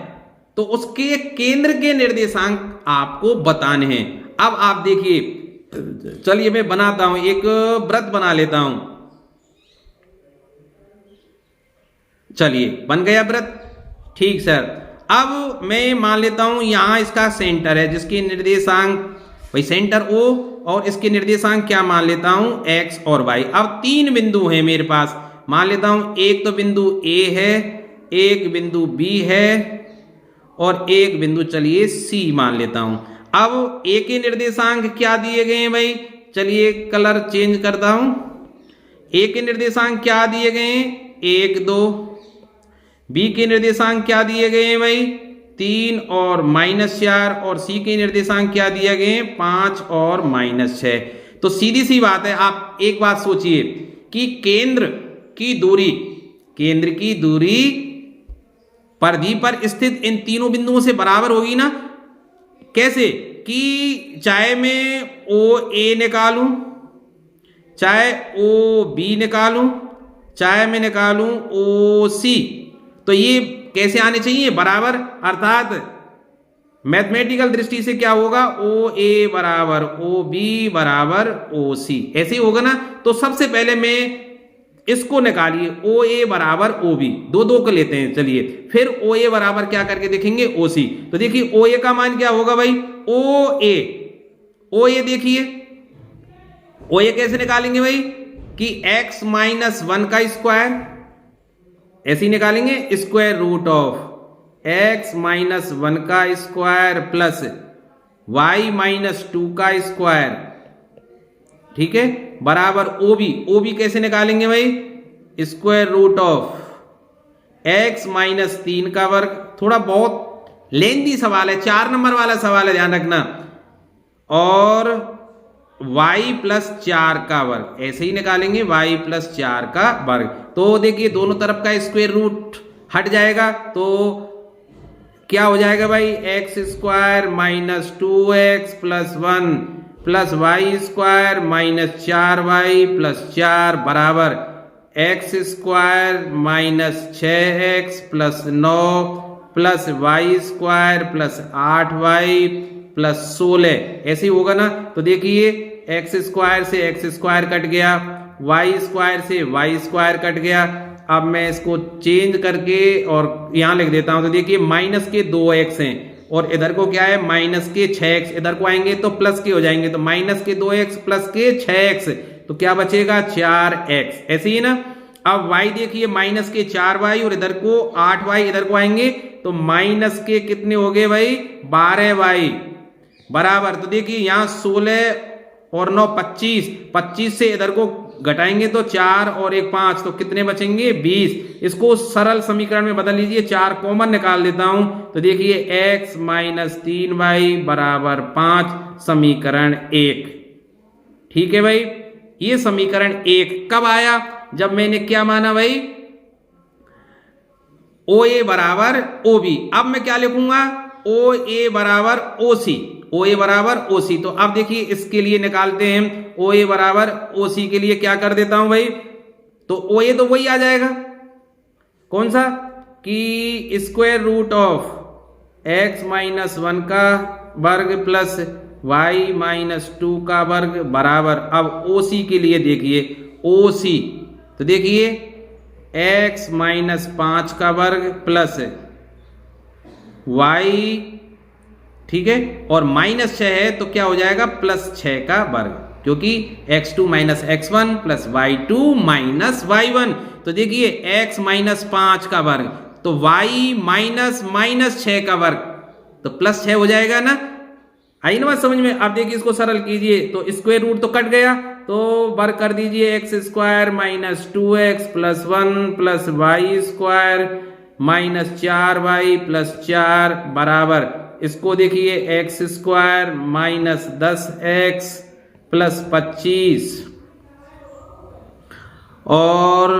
तो उसके केंद्र के निर्देशांक आपको बताने हैं। अब आप देखिए, चलिए मैं बनाता हूं, एक वृत्त बना लेता हूं। चलिए बन गया वृत्त, ठीक सर। अब मैं मान लेता हूं यहां इसका सेंटर है जिसके निर्देशांक भाई सेंटर O, और इसके निर्देशांक क्या मान लेता हूं x और y। अब 3 बिंदु हैं मेरे पास, मान लेता हूं एक तो बिंदु A है, एक बिंदु B है और एक बिंदु चलिए C मान लेता हूं। अब A के निर्देशांक क्या दिए गए हैं भाई, चलिए कलर चेंज करता हूं। A के निर्देशांक क्या दिए गए हैं 1 2, B के निर्देशांक क्या दिए गए हैं भाई 3 और -4, और C के निर्देशांक क्या दिए गए 5 और -6। तो सीधी सी बात है, आप एक बात सोचिए कि केंद्र की दूरी परिधि पर स्थित इन तीनों बिंदुओं से बराबर होगी ना। कैसे, कि चाहे मैं ओ ए निकालूं, चाहे ओ बी निकालूं, चाहे मैं निकालूं ओ सी, तो ये कैसे आने चाहिए? बराबर। अर्थात मैथमेटिकल दृष्टि से क्या होगा? ओ ए बराबर ओ बी बराबर ओ सी, ऐसे ही होगा ना। तो सबसे पहले मैं इसको निकालिए, ओ ए बराबर ओ बी, दो दो को लेते हैं। चलिए फिर ओ ए बराबर क्या करके देखेंगे? ओ सी। तो देखिए ओ ए का मान क्या होगा भाई? ओ ए देखिए ओ ए कैसे निकालेंगे भाई? कि x माइनस 1 का स्क्वायर, ऐसे ही निकालेंगे, square root of x minus 1 का स्क्वायर प्लस y माइनस 2 का स्क्वायर, ठीक है, बराबर ओ बी कैसे निकालेंगे भाई? Square root of x minus 3 का वर्ग। थोड़ा बहुत लेंदी सवाल है, 4 नंबर वाला सवाल है, ध्यान रखना। और y प्लस 4 का वर्ग, ऐसे ही निकालेंगे, y प्लस 4 का वर्ग। तो देखिए दोनों तरफ का स्क्वायर रूट हट जाएगा, तो क्या हो जाएगा भाई? X square minus 2x plus 1 plus y square minus 4y plus 4 बराबर x square minus 6x plus 9 plus y square plus 8y plus 16, ऐसे ही होगा ना। तो देखिए एक्स स्क्वायर से एक्स स्क्वायर कट गया, वाई स्क्वायर से वाई स्क्वायर कट गया। अब मैं इसको चेंज करके और यहां लिख देता हूं। तो देखिए माइनस के 2x हैं और इधर को क्या है? माइनस के 6x, इधर को आएंगे तो प्लस के हो जाएंगे, तो माइनस के 2x प्लस के 6x, तो क्या बचेगा? 4x, ऐसे ही ना। अब y देखिए माइनस के 4y और इधर को 8y, इधर को आएंगे तो माइनस के कितने हो गए भाई? 12y बराबर। तो देखिए यहां 16 और 9 25, 25 से इधर को घटाएंगे तो 4 और 1 5, तो कितने बचेंगे? 20। इसको सरल समीकरण में बदल लीजिए, 4 कॉमन निकाल देता हूं। तो देखिए x माइनस 3y बराबर 5, समीकरण 1। ठीक है भाई, ये समीकरण 1 कब आया? जब मैंने क्या माना भाई? ओ ए बराबर ओ बी। अब मैं क्या लिखूंगा? ओ ए बराबर ओ सी, ओ ए बराबर ओ सी। तो अब देखिए इसके लिए निकालते हैं, ओ ए बराबर ओ सी के लिए क्या कर देता हूं भाई? तो ओ ए तो वही आ जाएगा, कौन सा? कि square root of x minus 1 का वर्ग प्लस वाई माइनस 2 का वर्ग बराबर। अब ओ सी के लिए देखिए, ओ सी तो देखिए एक्स माइनस 5 का वर्ग प्लस वाई, ठीक है, और माइनस 6 है तो क्या हो जाएगा? प्लस 6 का वर्ग, क्योंकि x2 minus x1 plus y2 minus y1। तो देखिए x माइनस 5 का वर्ग तो y माइनस माइनस 6 का वर्ग, तो प्लस 6 हो जाएगा ना। आई ना बात समझ में? अब देखिए इसको सरल कीजिए, तो स्क्वायर रूट तो कट गया, तो वर्ग कर दीजिए x square minus 2x plus 1 plus y square minus 4y plus 4 बराबर, इसको देखिए x square minus 10x plus 25 और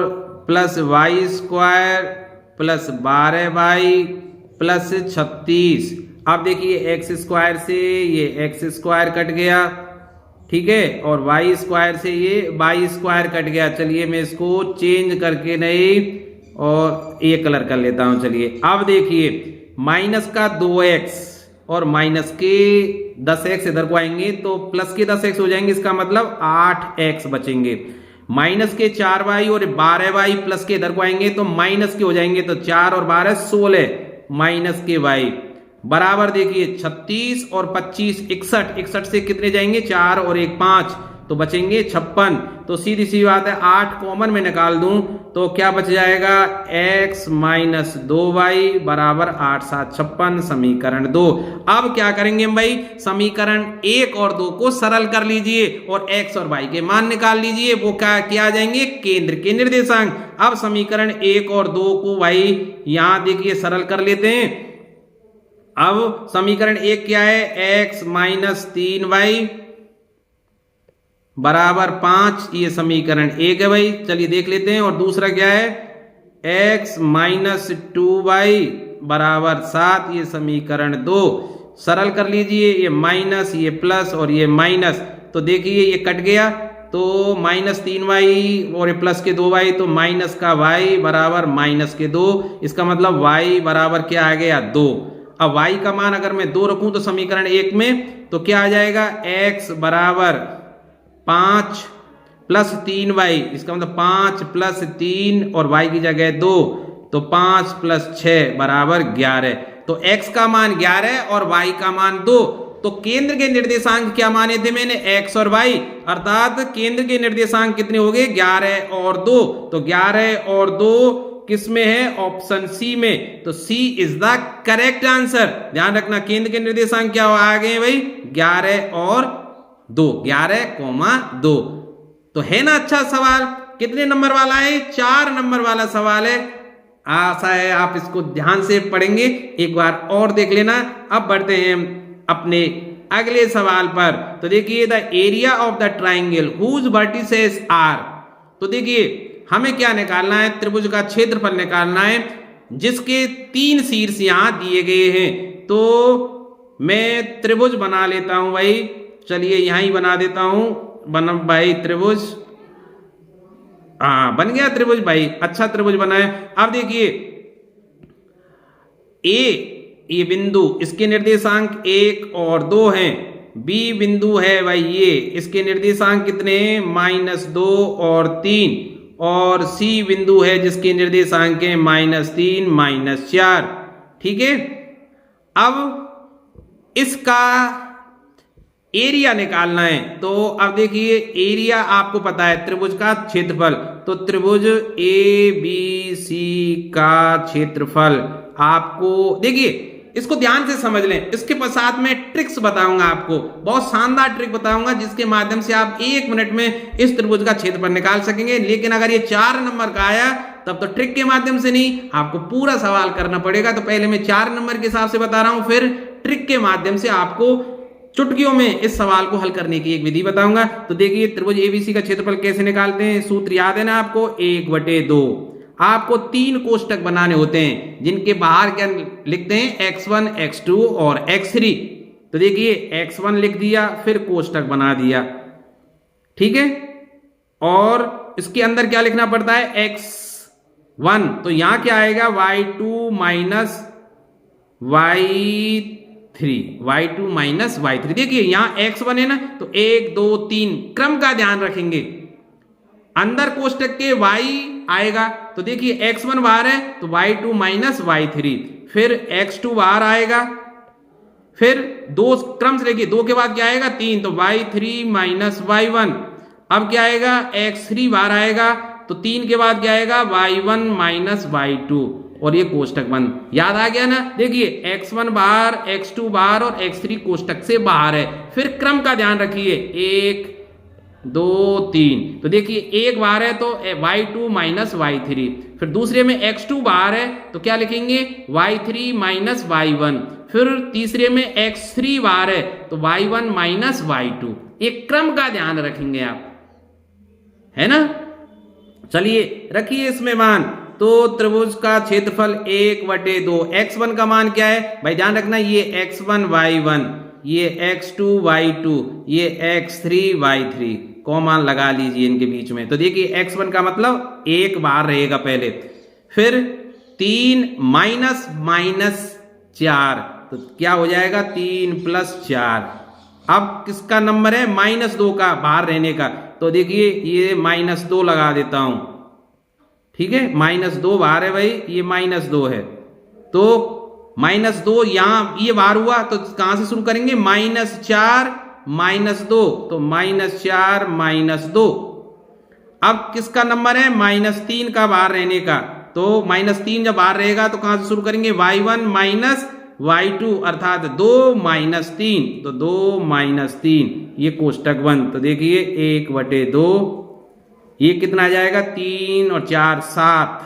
plus y square plus 12y plus 36। अब देखिए एक्स स्क्वायर से ये एक्स स्क्वायर कट गया, ठीक है, और वाई स्क्वायर से ये वाई स्क्वायर कट गया। चलिए मैं इसको चेंज करके नहीं और ये कलर कर लेता हूं। चलिए अब देखिए माइनस का 2x और माइनस के 10x इधर को आएंगे तो प्लस के 10x हो जाएंगे, इसका मतलब 8x बचेंगे। माइनस के 4y और 12y प्लस के इधर को आएंगे तो माइनस के हो जाएंगे, तो 4 और 12 16 माइनस के y बराबर देखिए 36 और 25 61, 61 से कितने जाएंगे? 4 और 1 5, तो बचेंगे 56। तो सीधी सी बात है 8 कॉमन में निकाल दूं तो क्या बच जाएगा? x माइनस 2y बराबर 8 7 56, समीकरण 2। अब क्या करेंगे हम भाई? समीकरण 1 और 2 को सरल कर लीजिए और x और y के मान निकाल लीजिए, वो क्या आ जाएंगे? केंद्र के निर्देशांक। अब समीकरण 1 और 2 को भाई यहां देखिए सरल कर लेते हैं। अब समीकरण 1 क्या है? x माइनस 3y बराबर 5, ये समीकरण 1 है भाई। चलिए देख लेते हैं। और दूसरा क्या है? x माइनस 2y बराबर 7, ये समीकरण 2। सरल कर लीजिए, ये माइनस, ये प्लस और ये माइनस, तो देखिए ये कट गया, तो -3y और ये प्लस के 2y, तो माइनस का y बराबर -2। इसका मतलब y बराबर क्या आ गया 2। अब y का मान अगर मैं 2 रखूं तो समीकरण 1 में, तो क्या आ जाएगा x बराबर 5 प्लस 3y, इसका मतलब 5 प्लस 3 और y की जगह 2, तो 5 प्लस 6 बराबर 11। तो x का मान 11 और y का मान 2। तो केंद्र के निर्देशांक क्या माने थे मैंने, x और y, अर्थात केंद्र के निर्देशांक कितने हो गए 11 और 2। तो 11 और 2 किस में है, ऑप्शन सी में। तो सी इज द करेक्ट आंसर। ध्यान रखना केंद्र के निर्देशांक क्या आ गए भाई, 11 और 2, 11,2। तो है ना अच्छा सवाल। कितने नंबर वाला है, 4 नंबर वाला सवाल है। आशा है आप इसको ध्यान से पढ़ेंगे, एक बार और देख लेना। अब बढ़ते हैं अपने अगले सवाल पर। तो देखिए the area of the triangle whose vertices are. तो देखिए हमें क्या निकालना है, त्रिभुज का क्षेत्रफल निकालना है जिसके 3 शीर्ष यहां दिए गए हैं। तो मैं त्रिभुज बना लेता हूं भाई, चलिए यहां ही बना देता हूं, बन भाई त्रिभुज, हाँ बन गया त्रिभुज भाई, अच्छा त्रिभुज बना है। अब देखिए ये बिंदु, इसके निर्देशांक 1 और 2 हैं। बी बिंदु है भाई ये, इसके निर्देशांक कितने हैं, -2 और 3। और सी बिंदु है जिसके निर्देशांक है -3 -4। ठीक है, अब इसका एरिया निकालना है। तो अब देखिए एरिया आपको पता है त्रिभुज का क्षेत्रफल, तो त्रिभुज ए बी सी का क्षेत्रफल आपको, देखिए इसको ध्यान से समझ लें। इसके साथ में ट्रिक्स बताऊंगा आपको, बहुत शानदार ट्रिक बताऊंगा जिसके माध्यम से आप 1 मिनट में इस त्रिभुज का क्षेत्रफल निकाल सकेंगे। लेकिन अगर ये 4 नंबर का आया तब तो ट्रिक के माध्यम से नहीं, आपको पूरा सवाल करना पड़ेगा। तो पहले मैं 4 नंबर के हिसाब से बता रहा हूं, फिर ट्रिक के माध्यम से आपको चुटकियों में इस सवाल को हल करने की एक विधि बताऊंगा। तो देखिए त्रिभुज एबीसी का क्षेत्रफल कैसे निकालते हैं, सूत्र याद है ना आपको, 1/2। आपको 3 कोष्टक बनाने होते हैं जिनके बाहर क्या लिखते हैं, x1 x2 और x3। तो देखिए x1 लिख दिया, फिर कोष्टक बना दिया, ठीक है। और इसके अंदर क्या लिखना पड़ता है, x1, तो यहां क्या आएगा, y2 माइनस y3। देखिए यहां x1 है ना, तो 1 2 3 क्रम का ध्यान रखेंगे। अंदर कोष्टक के y आएगा, तो देखिए x1 बाहर है तो y2 माइनस y3, फिर x2 बाहर आएगा, फिर 2 क्रम से देखिए 2 के बाद क्या आएगा 3, तो y3 माइनस y1। अब क्या आएगा, x3 बाहर आएगा, तो 3 के बाद क्या आएगा, y1 माइनस y2, और ये कोष्टक बंद। याद आ गया ना। देखिए x1 बाहर, x2 बाहर और x3 कोष्टक से बाहर है। फिर क्रम का ध्यान रखिए, 1 2 3, तो देखिए 1 बाहर है तो y2 माइनस y3, फिर दूसरे में x2 बाहर है तो क्या लिखेंगे, y3 माइनस y1, फिर तीसरे में x3 बाहर है तो y1 माइनस y2। एक क्रम का ध्यान रखेंगे आप, है ना। चलिए रखिए इसमें मान। तो त्रिभुज का क्षेत्रफल 1/2। x1 का मान क्या है भाई, ध्यान रखना, ये x1 y1, ये x2 y2, ये x3 y3, कॉमा लगा लीजिए इनके बीच में। तो देखिए x1 का मतलब 1 बाहर रहेगा पहले, फिर 3 माइनस माइनस 4, तो क्या हो जाएगा 3 प्लस 4। अब किसका नंबर है, -2 का बाहर रहने का, तो देखिए ये -2 लगा देता हूं, ठीक है। -2 बाहर है भाई, ये -2 है, तो -2 यहां ये बाहर हुआ, तो कहां से शुरू करेंगे, -4 -2, तो -4 -2। अब किसका नंबर है, -3 का बाहर रहने का, तो -3 जब बाहर रहेगा तो कहां से शुरू करेंगे, y1 माइनस y2, अर्थात 2 -3, तो 2 -3, ये कोष्टक बंद। तो देखिए 1/2, ये कितना आ जाएगा, 3 और 4 7।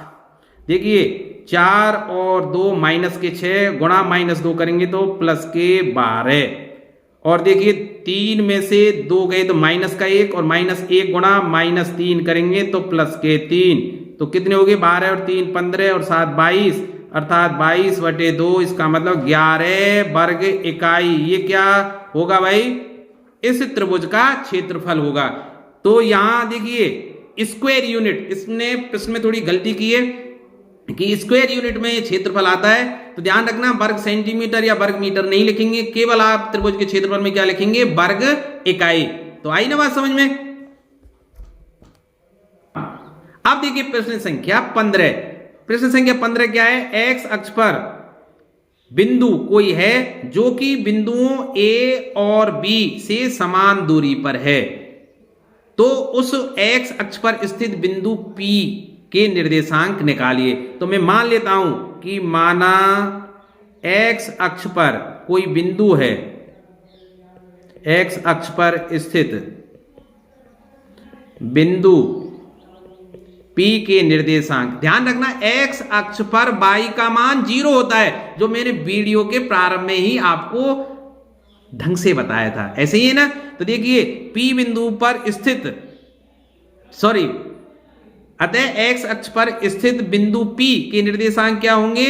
देखिए 4 और 2 माइनस के 6 गुणा -2 करेंगे तो प्लस के 12। और देखिए 3 में से 2 गए तो माइनस का 1, और -1 गुणा -3 करेंगे तो प्लस के 3, तो कितने हो गए, 12 और 3 15 और 7 22, अर्थात 22/2, इसका मतलब 11 वर्ग इकाई। ये क्या होगा भाई? इस त्रिभुज का क्षेत्रफल होगा। तो यहां देखिए स्क्वायर यूनिट, इसने प्रश्न में थोड़ी गलती की है कि स्क्वायर यूनिट में ये क्षेत्रफल आता है, तो ध्यान रखना वर्ग सेंटीमीटर या वर्ग मीटर नहीं लिखेंगे, केवल आप त्रिभुज के क्षेत्रफल में क्या लिखेंगे? वर्ग इकाई। तो आई ना बात समझ में? अब देखिए प्रश्न संख्या 15। प्रश्न संख्या 15 क्या है? एक्स अक्ष पर बिंदु कोई है जो कि बिंदुओं ए और बी से समान दूरी पर है, तो उस एक्स अक्ष पर स्थित बिंदु पी के निर्देशांक निकालिए। तो मैं मान लेता हूं कि माना एक्स अक्ष पर कोई बिंदु है, एक्स अक्ष पर स्थित बिंदु P के निर्देशांक। ध्यान रखना एक्स अक्ष पर y का मान 0 होता है, जो मैंने वीडियो के प्रारंभ में ही आपको ढंग से बताया था, ऐसे ही है ना? तो देखिए P बिंदु पर स्थित, अतः एक्स अक्ष पर स्थित बिंदु P के निर्देशांक क्या होंगे?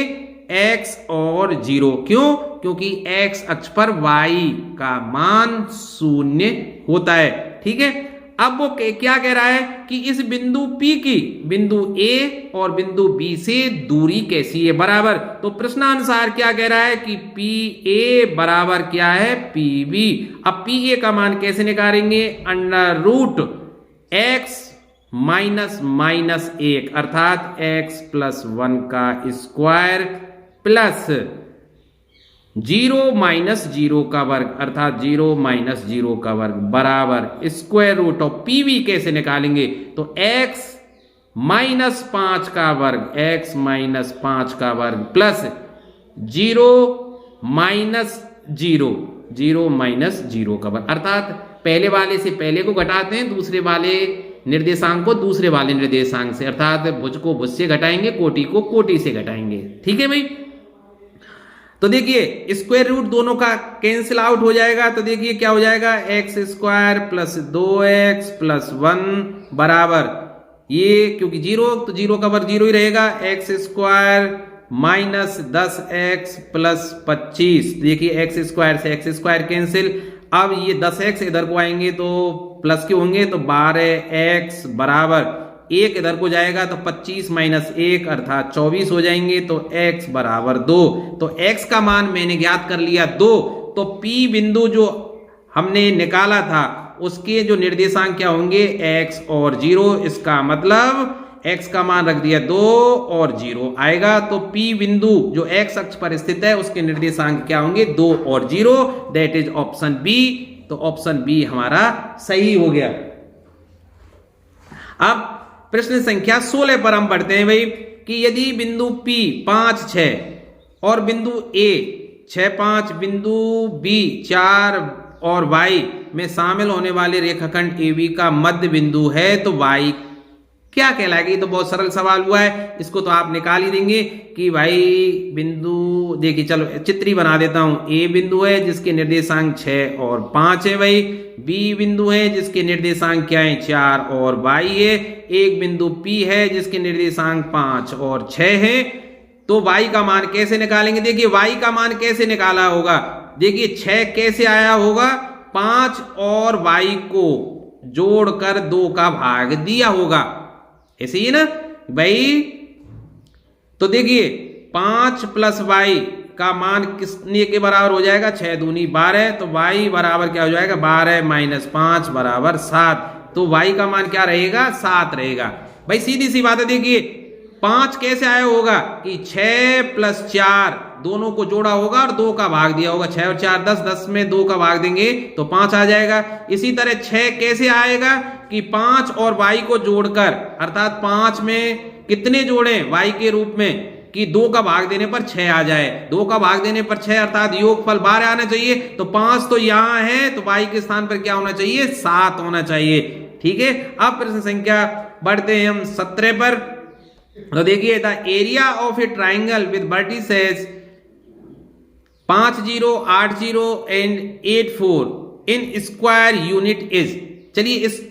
x और 0। क्यों? क्योंकि x अक्ष पर y का मान 0 होता है। ठीक है, अब वो क्या कह रहा है कि इस बिंदु P की बिंदु A और बिंदु B से दूरी कैसी है? बराबर। तो प्रश्नानुसार क्या कह रहा है कि PA बराबर क्या है? PB। अब PA का मान कैसे निकालेंगे? अंडर रूट x माइनस 1 अर्थात x + 1 का स्क्वायर प्लस 0 - 0 का वर्ग अर्थात 0 - 0 का वर्ग बराबर स्क्वायर रूट ऑफ PB कैसे निकालेंगे? तो x - 5 का वर्ग, x - 5 का वर्ग प्लस 0 - 0 का वर्ग, अर्थात पहले वाले से पहले को घटाते हैं, दूसरे वाले निर्देशांक को दूसरे वाले निर्देशांक से, अर्थात भुज को भुज से घटाएंगे, कोटि को कोटि से घटाएंगे। ठीक है भाई? तो देखिए स्क्वायर रूट दोनों का कैंसिल आउट हो जाएगा, तो देखिए क्या हो जाएगा? x² प्लस 2x प्लस 1 बराबर ये, क्योंकि 0 तो 0 का वर्ग 0 ही रहेगा, x² माइनस 10x प्लस 25। देखिए x² से x² कैंसिल, अब ये 10x इधर को आएंगे तो प्लस के होंगे, तो 12x बराबर 1 इधर को जाएगा तो 25 - 1 अर्थात 24 हो जाएंगे, तो x बराबर 2। तो x का मान मैंने ज्ञात कर लिया 2। तो P बिंदु जो हमने निकाला था उसके जो निर्देशांक क्या होंगे? x और 0। इसका मतलब x का मान रख दिया 2 और 0 आएगा, तो P बिंदु जो x अक्ष पर स्थित है उसके निर्देशांक क्या होंगे? 2 और 0, दैट इज ऑप्शन बी। तो ऑप्शन बी हमारा सही हो गया। अब प्रश्न संख्या 16 पर हम बढ़ते हैं भाई, कि यदि बिंदु P 5, 6 और बिंदु A 6, 5, बिंदु B 4 और y में शामिल होने वाले रेखाखंड AB का मध्य बिंदु है, तो y क्या कहलाएगा? ये तो बहुत सरल सवाल हुआ है, इसको तो आप निकाल ही देंगे कि भाई बिंदु, देखिए चलो चित्र बना देता हूं। A बिंदु है जिसके निर्देशांक 6 और 5 है भाई, B बिंदु है जिसके निर्देशांक क्या है? 4 और y है, एक बिंदु P है जिसके निर्देशांक 5 और 6 है। तो y का मान कैसे निकालेंगे? देखिए y का मान कैसे निकाला होगा? देखिए 6 कैसे आया होगा? 5 और y को जोड़कर 2 का भाग दिया होगा, ऐसे ही ना भाई? तो देखिए 5 + y का मान कितने के बराबर हो जाएगा? 6 दूनी 12, तो y बराबर क्या हो जाएगा? 12 - 5 बराबर 7। तो y का मान क्या रहेगा? 7 रहेगा भाई, सीधी सी बात है। देखिए 5 कैसे आया होगा कि 6 + 4 दोनों को जोड़ा होगा और 2 का भाग दिया होगा। 6 और 4 10, 10 में 2 का भाग देंगे तो 5 आ जाएगा। इसी तरह 6 कैसे आएगा कि 5 और y को जोड़कर, अर्थात 5 में कितने जोड़े y के रूप में कि 2 का भाग देने पर 6 आ जाए। 2 का भाग देने पर 6 अर्थात योगफल 12 आना चाहिए, तो 5 तो यहां है, तो y के स्थान पर क्या होना चाहिए? 7 होना चाहिए। ठीक है, अब प्रश्न संख्या बढ़ते हैं हम 17 पर। तो देखिए the area of a triangle with vertices 5, 0, 8, 0 and 8, 4 in square unit is. चलिए इस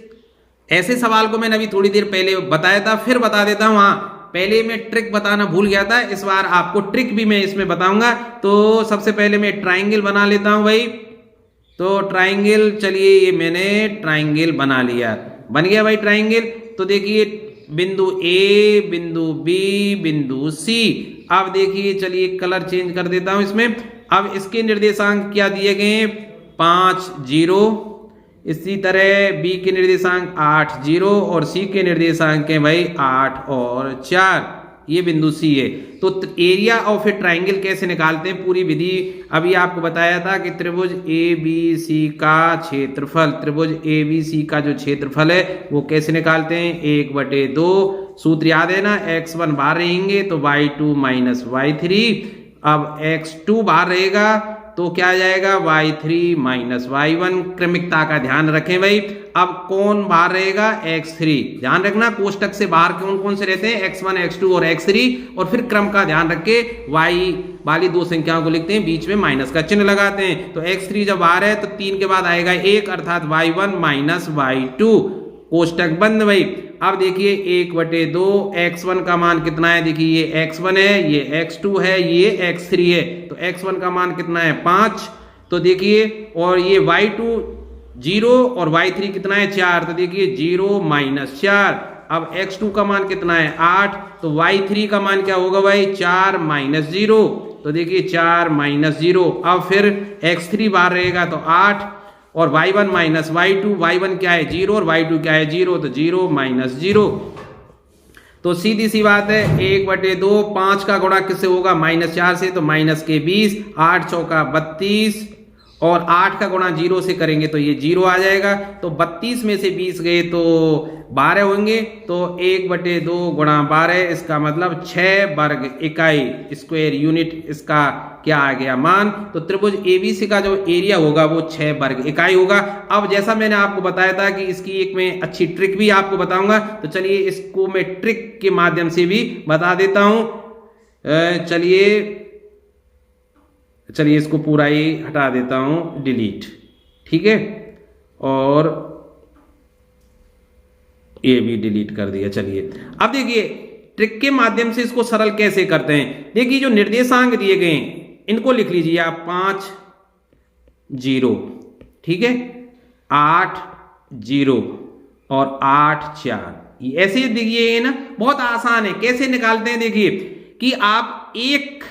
ऐसे सवाल को मैंने अभी थोड़ी देर पहले बताया था, फिर बता देता हूं। हाँ, पहले मैं ट्रिक बताना भूल गया था, इस बार आपको ट्रिक भी मैं इसमें बताऊंगा। तो सबसे पहले मैं ट्राइंगल बना लेता हूं भाई। तो ट्राइंगल, चलिए ये मैंने ट्राइंगल बना लिया, बन गया भाई ट्राइंगल। तो देखिए बिंदु ए, बिंदु बी, बिंदु सी। अब देखिए चलिए कलर चेंज कर देता हूं इसमें। अब इसके निर्देशांक क्या दिए गए हैं, 5 0। इसी तरह बी के निर्देशांक 8 0 और सी के निर्देशांक हैं भाई 8 और 4। ये बिंदु सी है। तो एरिया ऑफ ए ट्राइंगल कैसे निकालते हैं, पूरी विधि अभी आपको बताया था कि त्रिभुज ए बी सी का क्षेत्रफल, त्रिभुज ए बी सी का जो क्षेत्रफल है वो कैसे निकालते हैं, 1/2। सूत्र याद है ना, x1 बाहर रहेंगे तो y2 माइनस y3। अब x2 बाहर रहेगा तो क्या आ जाएगा, y3 माइनस y1। क्रमिकता का ध्यान रखें भाई। अब कौन बाहर रहेगा, x3। ध्यान रखना कोष्टक से बाहर कौन कौन से रहते हैं, x1 x2 और x3। और फिर क्रम का ध्यान रख के y वाली दो संख्याओं को लिखते हैं, बीच में माइनस का चिन्ह लगाते हैं। तो x3 जब बाहर है तो 3 के बाद आएगा 1 अर्थात y1 माइनस y2, कोष्टक बंद भाई। अब देखिए 1/2, x1 का मान कितना है, देखिए ये x1 है, ये x2 है, ये x3 है। तो x1 का मान कितना है, 5। तो देखिए और ये y2 0 और y3 कितना है, 4। तो देखिए 0 माइनस 4। अब x2 का मान कितना है, 8। तो y3 का मान क्या होगा भाई, 4 माइनस 0। तो देखिए 4 माइनस 0। अब फिर x3 बाहर रहेगा तो 8 और y1 माइनस y2। y1 क्या है, 0 और y2 क्या है, 0। तो 0 माइनस 0। तो सीधी सी बात है 1/2। 5 का गुणा किससे होगा, -4 से, तो माइनस के 20। 8 चौका 32 और 8 का गुणा 0 से करेंगे तो ये 0 आ जाएगा। तो 32 में से 20 गए तो 12 होंगे। तो 1/2 गुणा 12, इसका मतलब 6 वर्ग इकाई, स्क्वायर यूनिट इसका क्या आ गया, मान। तो त्रिभुज एबीसी का जो एरिया होगा वो 6 वर्ग इकाई होगा। अब जैसा मैंने आपको बताया था कि इसकी एक मैं अच्छी ट्रिक भी आपको बताऊंगा, तो चलिए इसको मैं ट्रिक के माध्यम से भी बता देता हूं। चलिए इसको पूरा ही हटा देता हूं, डिलीट, ठीक है। और ये भी डिलीट कर दिया। चलिए अब देखिए ट्रिक के माध्यम से इसको सरल कैसे करते हैं। देखिए जो निर्देशांक दिए गए हैं इनको लिख लीजिए आप, 5 0, ठीक है, 8 0 और 8 4। ये ऐसे देखिए ना, बहुत आसान है। कैसे निकालते हैं, देखिए कि आप एक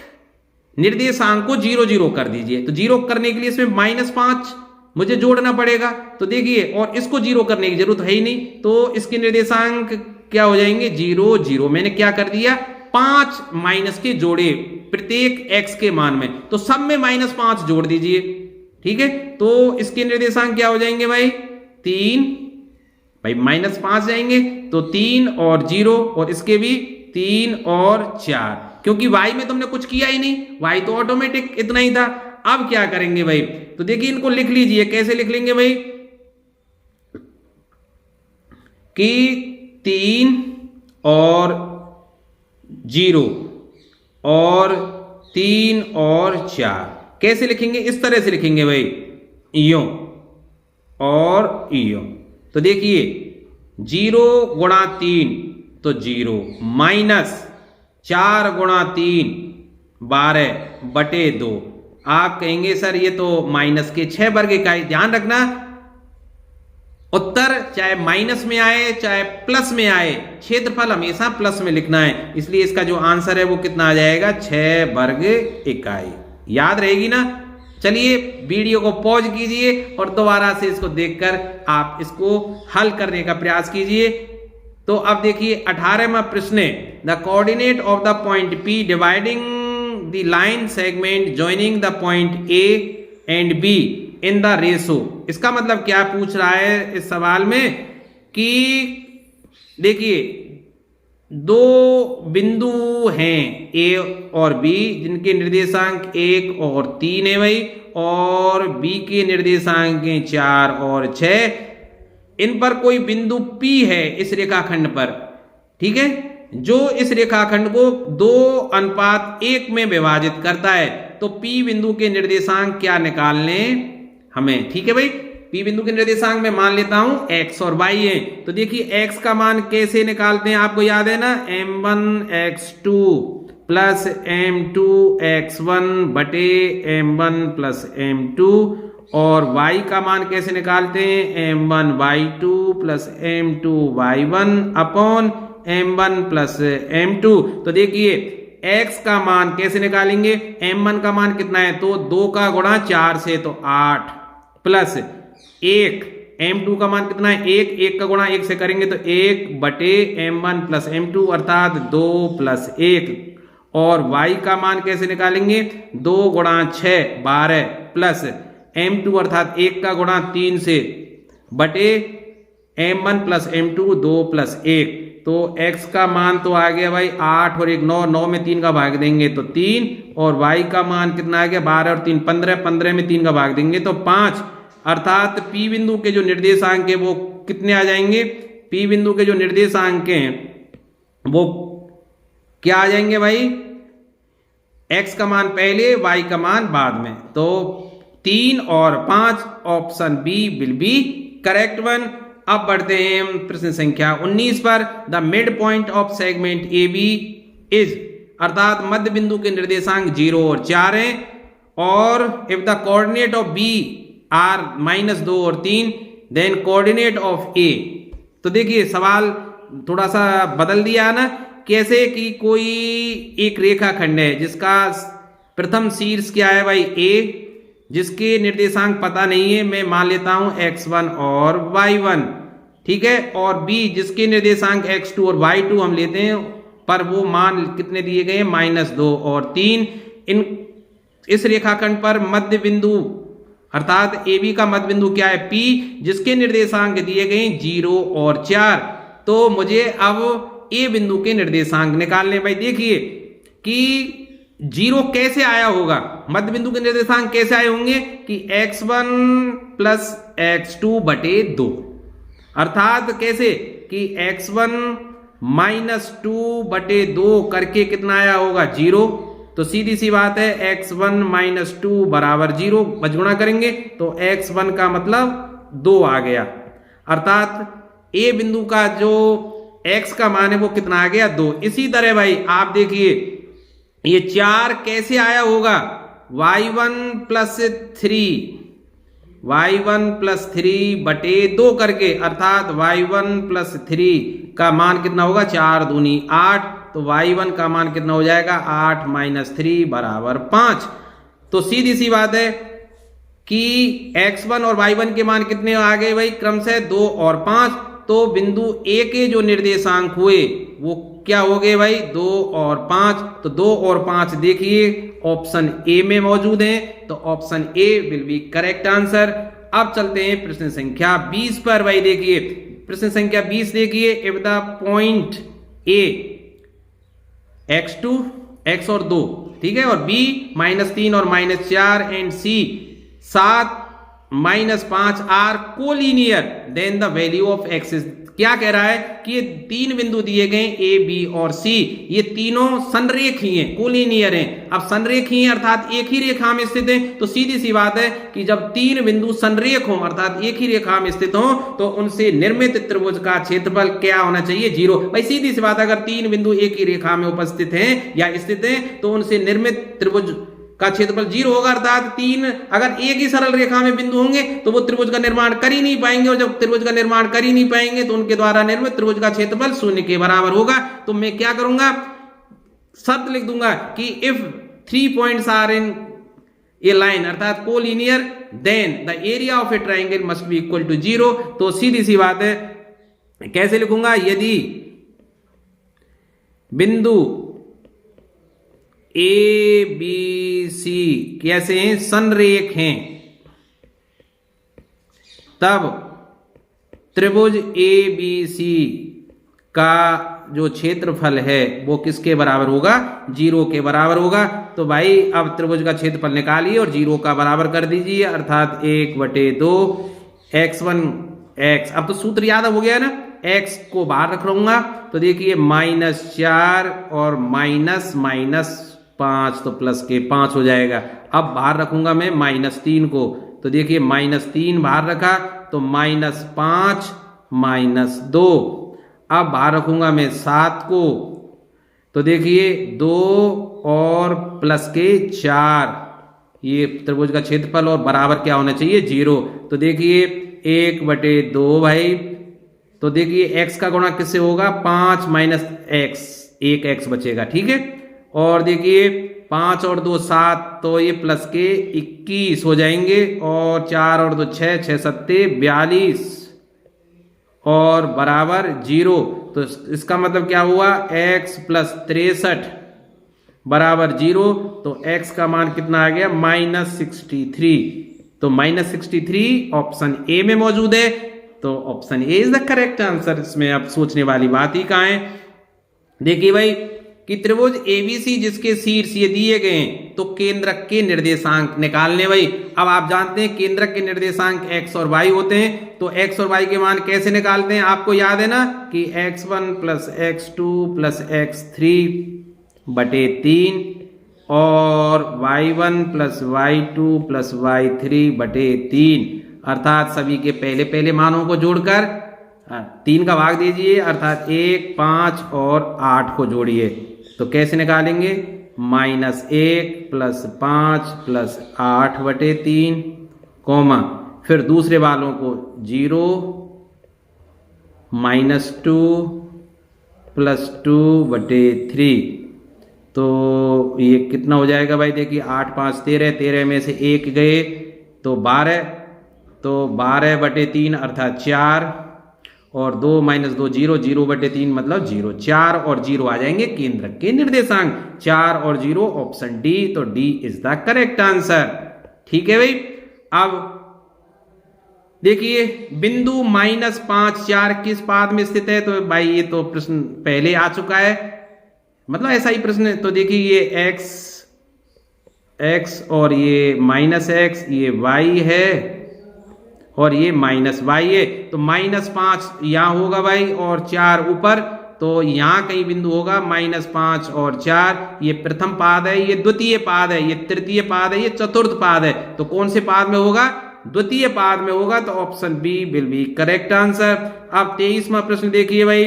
निर्देशांक को 0 0 कर दीजिए। तो 0 करने के लिए इसमें -5 मुझे जोड़ना पड़ेगा। तो देखिए, और इसको 0 करने की जरूरत है ही नहीं, तो इसके निर्देशांक क्या हो जाएंगे, 0 0। मैंने क्या कर दिया, 5 माइनस के जोड़े प्रत्येक x के मान में, तो सब में -5 जोड़ दीजिए, ठीक है। तो इसके निर्देशांक क्या हो जाएंगे भाई, 3 भाई, -5 जाएंगे तो 3 और 0, और इसके भी 3 और 4, क्योंकि y में तुमने कुछ किया ही नहीं, y तो ऑटोमेटिक इतना ही था। अब क्या करेंगे भाई, तो देखिए इनको लिख लीजिए। कैसे लिख लेंगे भाई, कि 3 और 0 और 3 और 4 कैसे लिखेंगे, इस तरह से लिखेंगे भाई, यूं और यूं। तो देखिए 0 गुणा 3 तो 0, माइनस 4 गुणा 3 12/2। आप कहेंगे सर ये तो माइनस के 6 वर्ग इकाई। ध्यान रखना, उत्तर चाहे माइनस में आए चाहे प्लस में आए, क्षेत्रफल हमेशा प्लस में लिखना है। इसलिए इसका जो आंसर है वो कितना आ जाएगा, 6 वर्ग इकाई। याद रहेगी ना। चलिए वीडियो को पॉज कीजिए और दोबारा से इसको देखकर आप इसको हल करने का प्रयास कीजिए। तो अब देखिए 18वां प्रश्न है, the coordinate of the point P dividing the line segment joining the point A and B in the ratio. इसका मतलब क्या पूछ रहा है इस सवाल में, कि देखिए दो बिंदु हैं A और B जिनके निर्देशांक 1 और 3 है भाई, और B के निर्देशांक 4 और 6। इन पर कोई बिंदु P है इस रेखाखंड पर, ठीक है, जो इस रेखाखंड को 2:1 में विभाजित करता है। तो P बिंदु के निर्देशांक क्या निकालने हमें, ठीक है भाई। P बिंदु के निर्देशांक में मान लेता हूं x और y है। तो देखिए x का मान कैसे निकालते हैं, आपको याद है ना, m1 x2 plus m2 x1 बटे m1 प्लस m2, और y का मान कैसे निकालते हैं, m1 y2 plus m2 y1 upon m1 plus m2। तो देखिए x का मान कैसे निकालेंगे, m1 का मान कितना है, तो 2 का गुणा 4 से तो 8 प्लस 1, m2 का मान कितना है, 1 का गुणा 1 से करेंगे तो 1 बटे m1 प्लस m2 अर्थात 2 प्लस 1, और y का मान कैसे निकालेंगे, 2 गुणा 6 12 प्लस m2 अर्थात 1 का गुणा 3 से बटे m1 प्लस m2 2 प्लस 1। तो x का मान तो आ गया भाई 8 और 1 9, 9 में 3 का भाग देंगे तो 3, और y का मान कितना आ गया 12 और 3 15, 15 में 3 का भाग देंगे तो 5, अर्थात P बिंदु के जो निर्देशांक है वो कितने आ जाएंगे, P बिंदु के जो निर्देशांक हैं वो क्या आ जाएंगे भाई, x का मान पहले y का मान बाद में, तो 3 और 5 option b will be correct one. अब बढ़ते हैं प्रश्न संख्या 19 पर। The mid point of segment a b is, अर्थात मध्य बिंदु के निर्देशांक 0 और 4 हैं, और if the coordinate of b are -2 और 3 देन कोऑर्डिनेट ऑफ ए। तो देखिए सवाल थोड़ा सा बदल दिया ना, कैसे कि कोई एक रेखाखंड है जिसका प्रथम शीर्ष क्या है भाई a, जिसके निर्देशांक पता नहीं है, मैं मान लेता हूं x1 और y1, ठीक है, और b जिसके निर्देशांक x2 और y2 हम लेते हैं, पर वो मान कितने दिए गए हैं, -2 और 3। इस रेखाखंड पर मध्य बिंदु अर्थात AB का मध्य बिंदु क्या है, P, जिसके निर्देशांक दिए गए 0 और 4। तो मुझे अब A बिंदु के निर्देशांक निकालने। भाई देखिए कि 0 कैसे आया होगा, मध्य बिंदु के निर्देशांक कैसे आए होंगे कि x1 प्लस x2 बटे 2, अर्थात कैसे कि x1 -2 बटे 2 करके कितना आया होगा 0। तो सीधी सी बात है x1 -2 बराबर 0, बजगुणा करेंगे तो x1 का मतलब 2 आ गया, अर्थात A बिंदु का जो x का मान है वो कितना आ गया 2। इसी तरह भाई आप देखिए ये 4 कैसे आया होगा, y1 प्लस 3 बटे 2 करके, अर्थात y1 प्लस 3 का मान कितना होगा 4 दूनी 8, तो y1 का मान कितना हो जाएगा 8 - 3 बराबर 5। तो सीधी सी बात है कि x1 और y1 के मान कितने आ गए भाई, क्रमशः 2 और 5। तो बिंदु A के जो निर्देशांक हुए वो क्या हो गए भाई 2 और 5। तो 2 और 5 देखिए ऑप्शन ए में मौजूद हैं, तो option A will be correct answer. अब चलते हैं प्रश्न संख्या 20 पर। भाई देखिए प्रश्न संख्या 20 देखिए, if the point A x2 x और 2, ठीक है, और b -3 और -4 and c 7 -5 are collinear, then the value of x is. क्या कह रहा है कि ये 3 बिंदु दिए गए a b और c, ये तीनों संरेखीय हैं, कोलिनियर हैं। अब संरेखीय हैं अर्थात एक ही रेखा में स्थित हैं, तो सीधी सी बात है कि जब 3 बिंदु संरेख हों अर्थात एक ही रेखा में स्थित हों तो उनसे निर्मित त्रिभुज का क्षेत्रफल क्या होना चाहिए 0। भाई सीधी सी बात है, अगर 3 बिंदु एक ही रेखा में उपस्थित हैं या स्थित हैं तो उनसे निर्मित त्रिभुज का क्षेत्रफल 0 होगा, अर्थात 3 अगर एक ही सरल रेखा में बिंदु होंगे तो वो त्रिभुज का निर्माण कर ही नहीं पाएंगे, और जब त्रिभुज का निर्माण कर ही नहीं पाएंगे तो उनके द्वारा निर्मित त्रिभुज का क्षेत्रफल 0 के बराबर होगा। तो मैं क्या करूंगा, शब्द लिख दूंगा कि if 3 points are in a line अर्थात collinear, then the area of a triangle must be equal to 0। तो सीधी सी बात है, कैसे लिखूंगा, यदि बिंदु ए बी सी कैसे हैं, संरेख हैं, तब त्रिभुज ए बी सी का जो क्षेत्रफल है वो किसके बराबर होगा, 0 के बराबर होगा। तो भाई अब त्रिभुज का क्षेत्रफल निकालिए और 0 का बराबर कर दीजिए, अर्थात 1/2 x1 x। अब तो सूत्र याद हो गया ना, x को बाहर रख लूंगा तो देखिए -4 और -5 तो प्लस के 5 हो जाएगा। अब बाहर रखूंगा मैं -3 को, तो देखिए -3 बाहर रखा तो -5 -2। अब बाहर रखूंगा मैं 7 को, तो देखिए 2 और प्लस के 4, ये त्रिभुज का क्षेत्रफल और बराबर क्या होना चाहिए 0। तो देखिए 1/2 भाई, तो देखिए x का गुणा किससे होगा 5 -x, 1x बचेगा, ठीक है। और देखिए 5 और 2 7, तो ये प्लस के 21 हो जाएंगे, और 4 और 2 6, 6 सत्ते 42 और बराबर 0। तो इसका मतलब क्या हुआ x + 63 बराबर 0। तो x का मान कितना आ गया -63। तो -63 ऑप्शन ए में मौजूद है, तो option A is the correct answer. इसमें अब सोचने वाली बात ही कहां है। देखिए भाई कि त्रिभुज एबीसी जिसके शीर्ष ये दिए गए हैं, तो केंद्रक के निर्देशांक निकालने भाई। अब आप जानते हैं केंद्रक के निर्देशांक x और y होते हैं, तो x और y के मान कैसे निकालते हैं, आपको याद है ना कि x1 + x2 + x3/3 और y1 + y2 + y3/3, अर्थात सभी के पहले पहले मानों को जोड़कर 3 का भाग दीजिए, अर्थात 1 5 और 8 को जोड़िए। तो कैसे निकालेंगे -1 + 5 + 8/3, कोमा फिर दूसरे वालों को 0 -2 + 2/3। तो ये कितना हो जाएगा भाई, देखिए 8 5 13, 13 में से 1 गए तो 12, तो 12/3 अर्थात 4, और 2 - 2 0, 0/3 मतलब 0, 4 और 0 आ जाएंगे केंद्रक के निर्देशांक, 4 और 0 ऑप्शन डी। तो D is the correct answer, ठीक है भाई। अब देखिए बिंदु -5 4 किस पाद में स्थित है, तो भाई ये तो प्रश्न पहले आ चुका है, मतलब ऐसा ही प्रश्न। तो देखिए ये x और ये -x, ये y है और ये -y है, तो -5 यहां होगा भाई और 4 ऊपर, तो यहां कहीं बिंदु होगा -5 और 4। ये प्रथम पाद है, ये द्वितीय पाद है, ये तृतीय पाद है, ये चतुर्थ पाद है। तो कौन से पाद में होगा, द्वितीय पाद में होगा, तो option b will be correct answer. अब 23वां प्रश्न देखिए भाई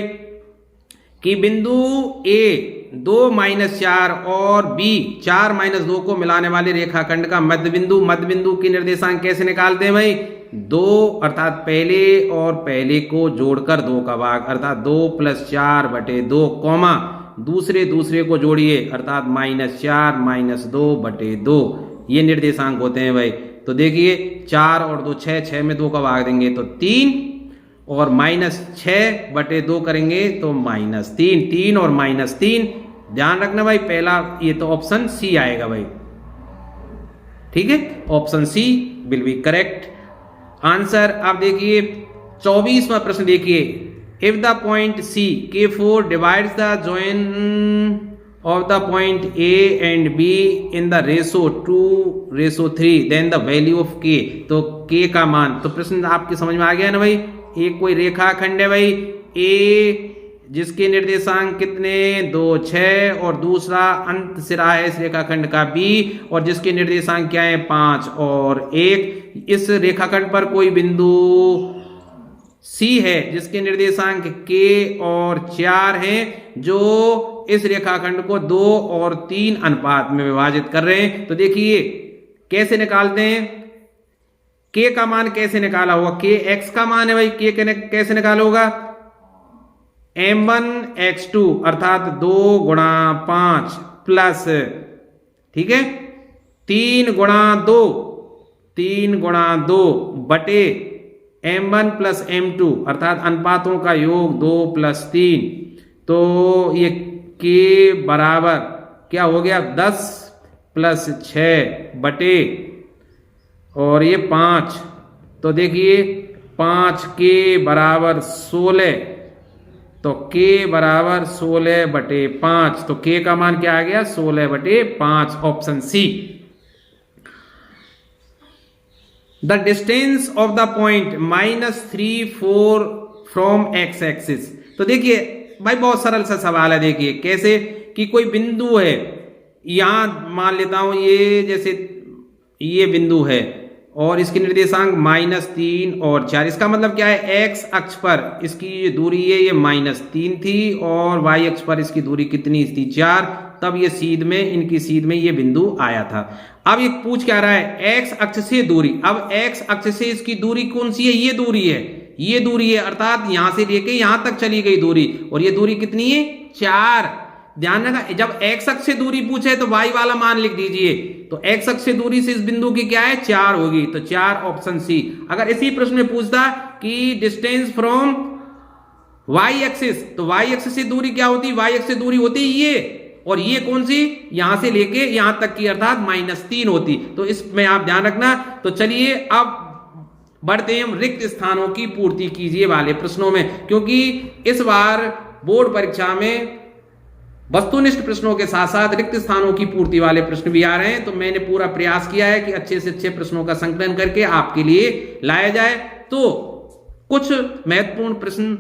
कि बिंदु ए 2 - 4 और बी 4 - 2 को मिलाने वाले रेखाखंड का मध्य बिंदु की निर्देशांक कैसे निकालते हैं भाई, 2 अर्थात पहले और पहले को जोड़कर 2 का भाग, अर्थात 2 + 4/2, कोमा दूसरे को जोड़िए, अर्थात -4 - 2/2, ये निर्देशांक होते हैं भाई। तो देखिए 4 और 2 6, 6 में 2 का भाग देंगे तो 3, और -6/2 करेंगे तो -3, 3 और -3, ध्यान रखना भाई पहला ये तो ऑप्शन सी आएगा भाई, ठीक है, option c will be correct answer. अब देखिए 24वां प्रश्न देखिए, if the point c K4 divides the join of the point A and B in the ratio 2:3, then the value of K, तो K का मान, तो प्रश्न आपकी समझ में आ गया ना भाई। एक कोई रेखाखंड है भाई A जिसके निर्देशांक कितने 2 6, और दूसरा अंत सिरा है इस रेखाखंड का B और जिसके निर्देशांक क्या है 5 और 1। इस रेखाखंड पर कोई बिंदु C है जिसके निर्देशांक K और 4 हैं, जो इस रेखाखंड को 2 और 3 अनुपात में विभाजित कर रहे हैं। तो देखिए कैसे निकालते हैं, K का मान कैसे निकाला होगा, K x का मान है भाई, K कैसे निकाला होगा m1 x2 अर्थात 2 × 5 प्लस, ठीक है, 3 × 2 बटे m1 + m2 अर्थात अनुपातों का योग 2 + 3। तो ये K बराबर क्या हो गया 10 + 6 बटे और ये 5, तो देखिए 5K बराबर 16, तो K बराबर 16/5, तो K का मान क्या आ गया 16/5, option c. The distance of the point -3 4 from x axis. तो देखिए भाई बहुत सरल सा सवाल है, देखिए कैसे कि कोई बिंदु है, यहां मान लेता हूं ये जैसे ये बिंदु है और इसके निर्देशांक -3 और 4। इसका मतलब क्या है, एक्स अक्ष पर इसकी ये दूरी है ये -3 थी और वाई अक्ष पर इसकी दूरी कितनी थी, 4। तब ये सीध में, इनकी सीध में ये बिंदु आया था। अब ये पूछ क्या रहा है, एक्स अक्ष से दूरी। अब एक्स अक्ष से इसकी दूरी कौन सी है, ये दूरी है, ये दूरी है, अर्थात यहां से लेके यहां तक चली गई दूरी, और ये दूरी कितनी है, 4। ध्यान रखना, जब एक्स अक्ष से दूरी पूछे तो वाई वाला मान लिख दीजिए। तो एक्स अक्ष से दूरी से इस बिंदु की क्या है, 4 होगी, तो 4 ऑप्शन सी। अगर इसी प्रश्न में पूछता कि डिस्टेंस फ्रॉम वाई एक्सिस, तो वाई एक्सिस से दूरी क्या होती, वाई एक्सिस से दूरी होती ये, और ये कौन सी, यहां से लेके यहां तक की, अर्थात -3 होती। तो इसमें आप ध्यान रखना। तो चलिए अब बढ़ते हैं, रिक्त स्थानों की पूर्ति कीजिए वाले प्रश्नों में, क्योंकि इस बार बोर्ड परीक्षा में वस्तुनिष्ठ प्रश्नों के साथ साथ रिक्त स्थानों की पूर्ति वाले प्रश्न भी आ रहे हैं। तो मैंने पूरा प्रयास किया है कि अच्छे से अच्छे प्रश्नों का संकलन करके आपके लिए लाया जाए। तो कुछ महत्वपूर्ण प्रश्न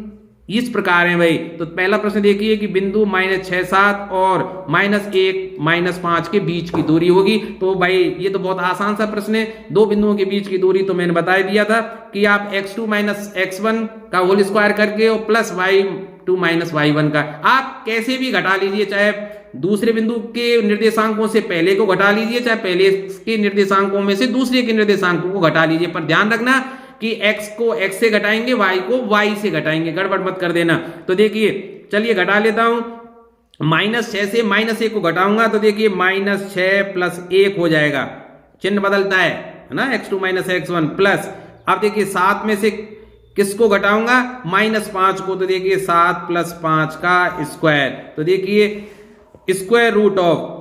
इस प्रकार हैं भाई। तो पहला प्रश्न देखिए कि बिंदु -6, 7 और -1, -5 के बीच की दूरी होगी। तो भाई ये तो बहुत आसान सा प्रश्न है। दो बिंदुओं के बीच की दूरी तो मैंने बता दिया था कि आप x2 - x1 का होल स्क्वायर करके और प्लस y2 - y1 का आप कैसे भी घटा लीजिए, चाहे दूसरे बिंदु के निर्देशांकों से पहले को घटा लीजिए, चाहे पहले के निर्देशांकों में से दूसरे के निर्देशांकों को घटा लीजिए। पर ध्यान रखना कि x को x से घटाएंगे, y को y से घटाएंगे, गड़बड़ मत कर देना। तो देखिए चलिए घटा लेता हूं, -6 से -1 को घटाऊंगा तो देखिए -6 + 1 हो जाएगा, चिन्ह बदलता है ना, x2 - x1 प्लस, अब देखिए 7 में से किसको घटाऊंगा, -5 को, तो देखिए 7 + 5 का स्क्वायर, तो देखिए स्क्वायर रूट ऑफ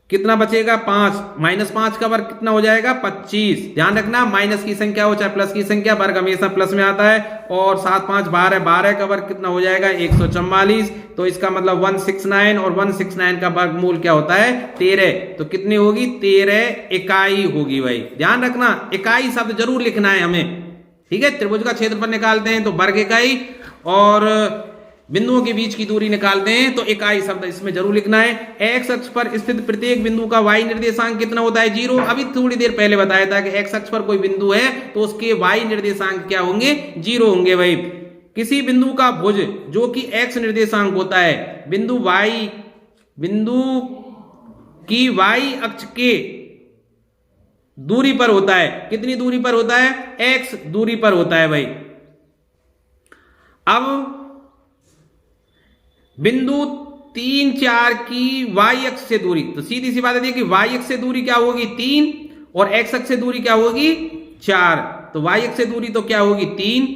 कितना बचेगा, 5, -5 का वर्ग कितना हो जाएगा, 25। ध्यान रखना माइनस की संख्या हो चाहे प्लस की संख्या, वर्ग हमेशा प्लस में आता है। और 7 5 12, 12 का वर्ग कितना हो जाएगा, 144। तो इसका मतलब 169, और 169 का वर्गमूल क्या होता है, 13। तो कितनी होगी, 13 इकाई होगी भाई। ध्यान रखना इकाई शब्द जरूर लिखना है हमें, ठीक है। त्रिभुज का क्षेत्रफल निकालते हैं तो वर्ग इकाई, और बिंदुओं के बीच की दूरी निकालते हैं तो इकाई शब्द इसमें जरूर लिखना है। एक्स अक्ष पर स्थित प्रत्येक बिंदु का वाई निर्देशांक कितना होता है, 0। अभी थोड़ी देर पहले बताया था कि एक्स अक्ष पर कोई बिंदु है तो उसके वाई निर्देशांक क्या होंगे, 0 होंगे भाई। किसी बिंदु का भुज जो कि एक्स निर्देशांक होता है, बिंदु की वाई अक्ष के दूरी पर होता है, कितनी दूरी पर होता है, एक्स दूरी पर होता है भाई। अब बिंदु 3 4 की वाई अक्ष से दूरी, तो सीधी सी बात है कि वाई अक्ष से दूरी क्या होगी, 3, और एक्स अक्ष से दूरी क्या होगी, 4। तो वाई अक्ष से दूरी तो क्या होगी, 3,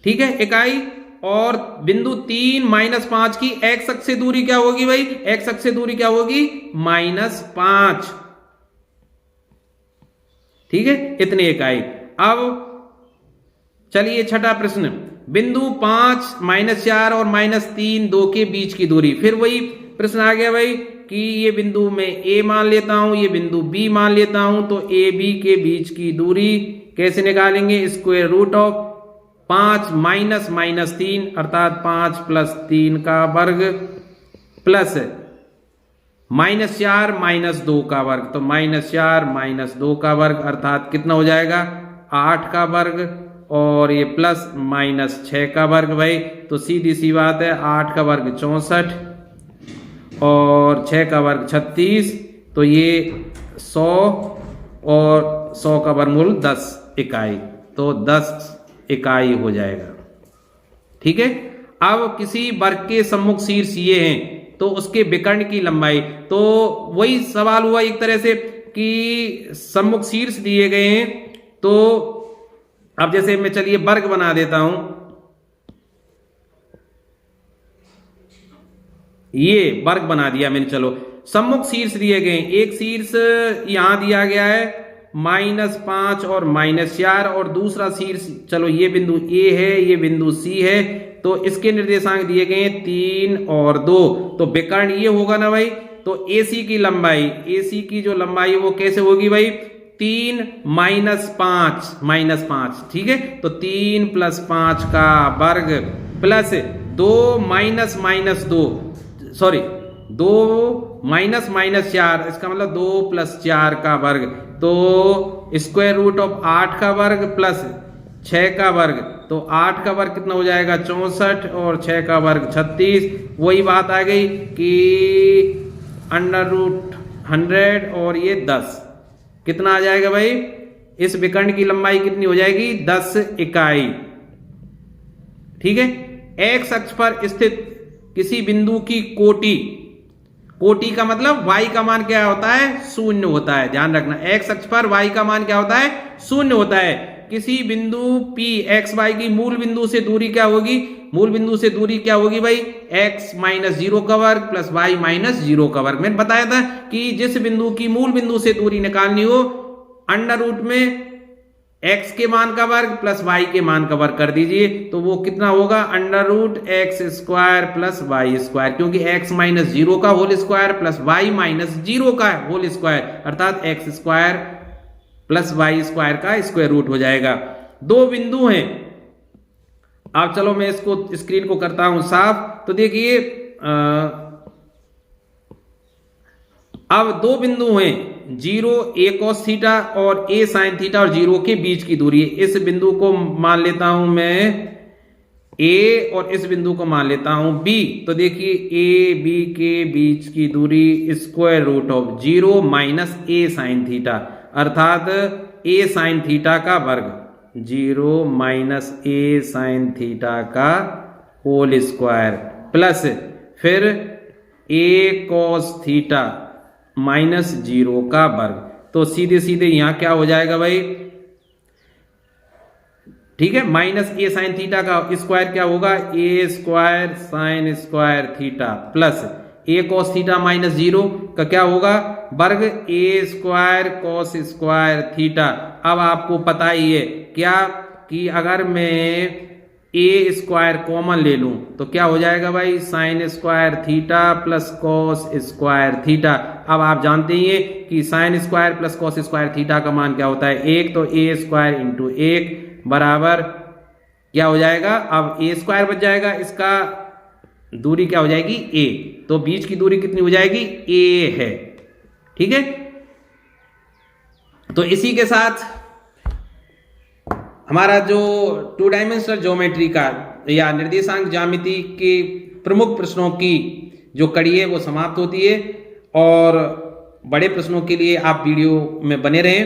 ठीक है, इकाई। और बिंदु 3 -5 की एक्स अक्ष से दूरी क्या होगी भाई, एक्स अक्ष से दूरी क्या होगी, -5, ठीक है, इतने इकाई। अब चलिए छठा प्रश्न, बिंदु 5 -4 और -3 दो के बीच की दूरी। फिर वही प्रश्न आ गया भाई कि ये बिंदु मैं A मान लेता हूं, ये बिंदु B मान लेता हूं, तो A B के बीच की दूरी कैसे निकालेंगे, स्क्वायर रूट ऑफ 5 -3 अर्थात 5 + 3 का वर्ग प्लस -4 - 2 का वर्ग, तो -4 - 2 का वर्ग अर्थात कितना हो जाएगा, 8 का वर्ग, और ये प्लस -6 का वर्ग भाई। तो सीधी सी बात है, 8 का वर्ग 64 और 6 का वर्ग 36, तो ये 100 और 100 का वर्गमूल 10 इकाई, तो 10 इकाई हो जाएगा, ठीक है। अब किसी वर्ग के सम्मुख शीर्ष ये हैं तो उसके विकर्ण की लंबाई, तो वही सवाल हुआ एक तरह से कि सम्मुख शीर्ष दिए गए हैं, तो अब जैसे मैं चलिए वर्ग बना देता हूं, ये वर्ग बना दिया मैंने। चलो सम्मुख शीर्ष दिए गए, एक शीर्ष यहां दिया गया है -5 और -4, और दूसरा शीर्ष, चलो ये बिंदु A है, ये बिंदु C है, तो इसके निर्देशांक दिए गए हैं 3 और 2, तो विकर्ण ये होगा ना भाई। तो AC की लंबाई, AC की जो लंबाई वो कैसे होगी भाई, 3 -5, ठीक है। तो 3 + 5 का वर्ग प्लस 2 -4, इसका मतलब 2 + 4 का वर्ग, तो स्क्वायर रूट ऑफ 8 का वर्ग प्लस 6 का वर्ग, तो 8 का वर्ग कितना हो जाएगा 64 और 6 का वर्ग 36। वही बात आ गई कि अंडर रूट 100 और ये 10 कितना आ जाएगा भाई, इस विकर्ण की लंबाई कितनी हो जाएगी 10 इकाई। ठीक है, एक्स अक्ष पर स्थित किसी बिंदु की कोटि, कोटि का मतलब y का मान क्या होता है 0 होता है, ध्यान रखना एक्स अक्ष पर y का मान क्या होता है 0 होता है। किसी बिंदु P x y की मूल बिंदु से दूरी क्या होगी, मूल बिंदु से दूरी क्या होगी भाई x माइनस 0 का वर्ग प्लस y माइनस 0 का वर्ग। मैंने बताया था कि जिस बिंदु की मूल बिंदु से दूरी निकालनी हो अंडर रूट में x के मान का वर्ग प्लस y के मान का वर्ग कर दीजिए, तो वो कितना होगा under root x square plus y square, क्योंकि x माइनस 0 का whole square plus y minus 0 का होल स्क्वायर अर्थात x square plus y square का स्क्वायर रूट हो जाएगा। दो बिंदु हैं, अब चलो मैं इसको स्क्रीन को करता हूं साफ। तो देखिए अब दो बिंदु हैं 0 a cos थीटा और a sin थीटा और 0 के बीच की दूरी है। इस बिंदु को मान लेता हूं मैं a और इस बिंदु को मान लेता हूं b। तो देखिए a b के बीच की दूरी square root of 0 minus a sin theta अर्थात a sin थीटा का वर्ग 0 माइनस a sin थीटा का होल स्क्वायर प्लस फिर a cos थीटा माइनस 0 का वर्ग। तो सीधे सीधे यहां क्या हो जाएगा भाई, ठीक है, माइनस a sin थीटा का स्क्वायर क्या होगा a square sin square theta plus a cos theta minus 0 का क्या होगा वर्ग a square cos square theta. अब आपको पता ही है क्या कि अगर मैं a स्क्वायर कॉमन ले लूं तो क्या हो जाएगा भाई sine square theta plus cos square theta. अब आप जानते ही हैं कि sine square plus cos square theta का मान क्या होता है 1, तो a स्क्वायर इंटू 1 बराबर क्या हो जाएगा, अब a स्क्वायर बच जाएगा, इसका दूरी क्या हो जाएगी a, तो बीच की दूरी कितनी हो जाएगी a है। ठीक है, तो इसी के साथ हमारा जो 2 डायमेंशनल ज्योमेट्री का या निर्देशांक ज्यामिति के प्रमुख प्रश्नों की जो कड़ी है वो समाप्त होती है। और बड़े प्रश्नों के लिए आप वीडियो में बने रहें।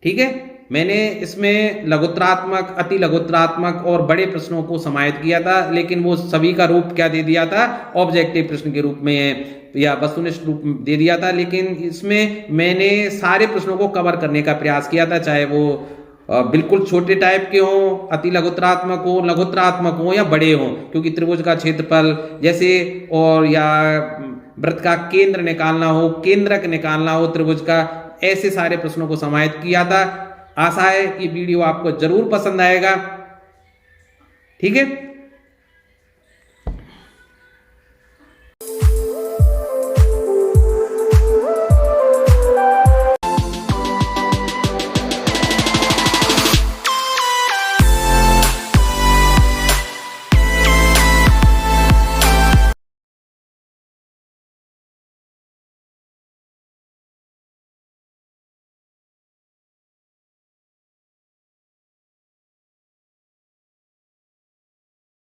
ठीक है, मैंने इसमें लघुत्तरात्मक, अति लघुत्तरात्मक और बड़े प्रश्नों को समाहित किया था, लेकिन वो सभी का रूप क्या दे दिया था ऑब्जेक्टिव प्रश्न के रूप में या वस्तुनिष्ठ रूप में दे दिया था। लेकिन इसमें मैंने सारे प्रश्नों को कवर करने का प्रयास किया था, चाहे वो बिल्कुल छोटे टाइप के हों, अति लघुत्तरात्मक हो, लघुत्तरात्मक हो या बड़े हों, क्योंकि त्रिभुज का क्षेत्रफल जैसे और या वृत्त का केंद्र निकालना हो, केंद्रक निकालना हो त्रिभुज का, ऐसे सारे प्रश्नों को समाहित किया था। आशा है कि वीडियो आपको जरूर पसंद आएगा। ठीक है।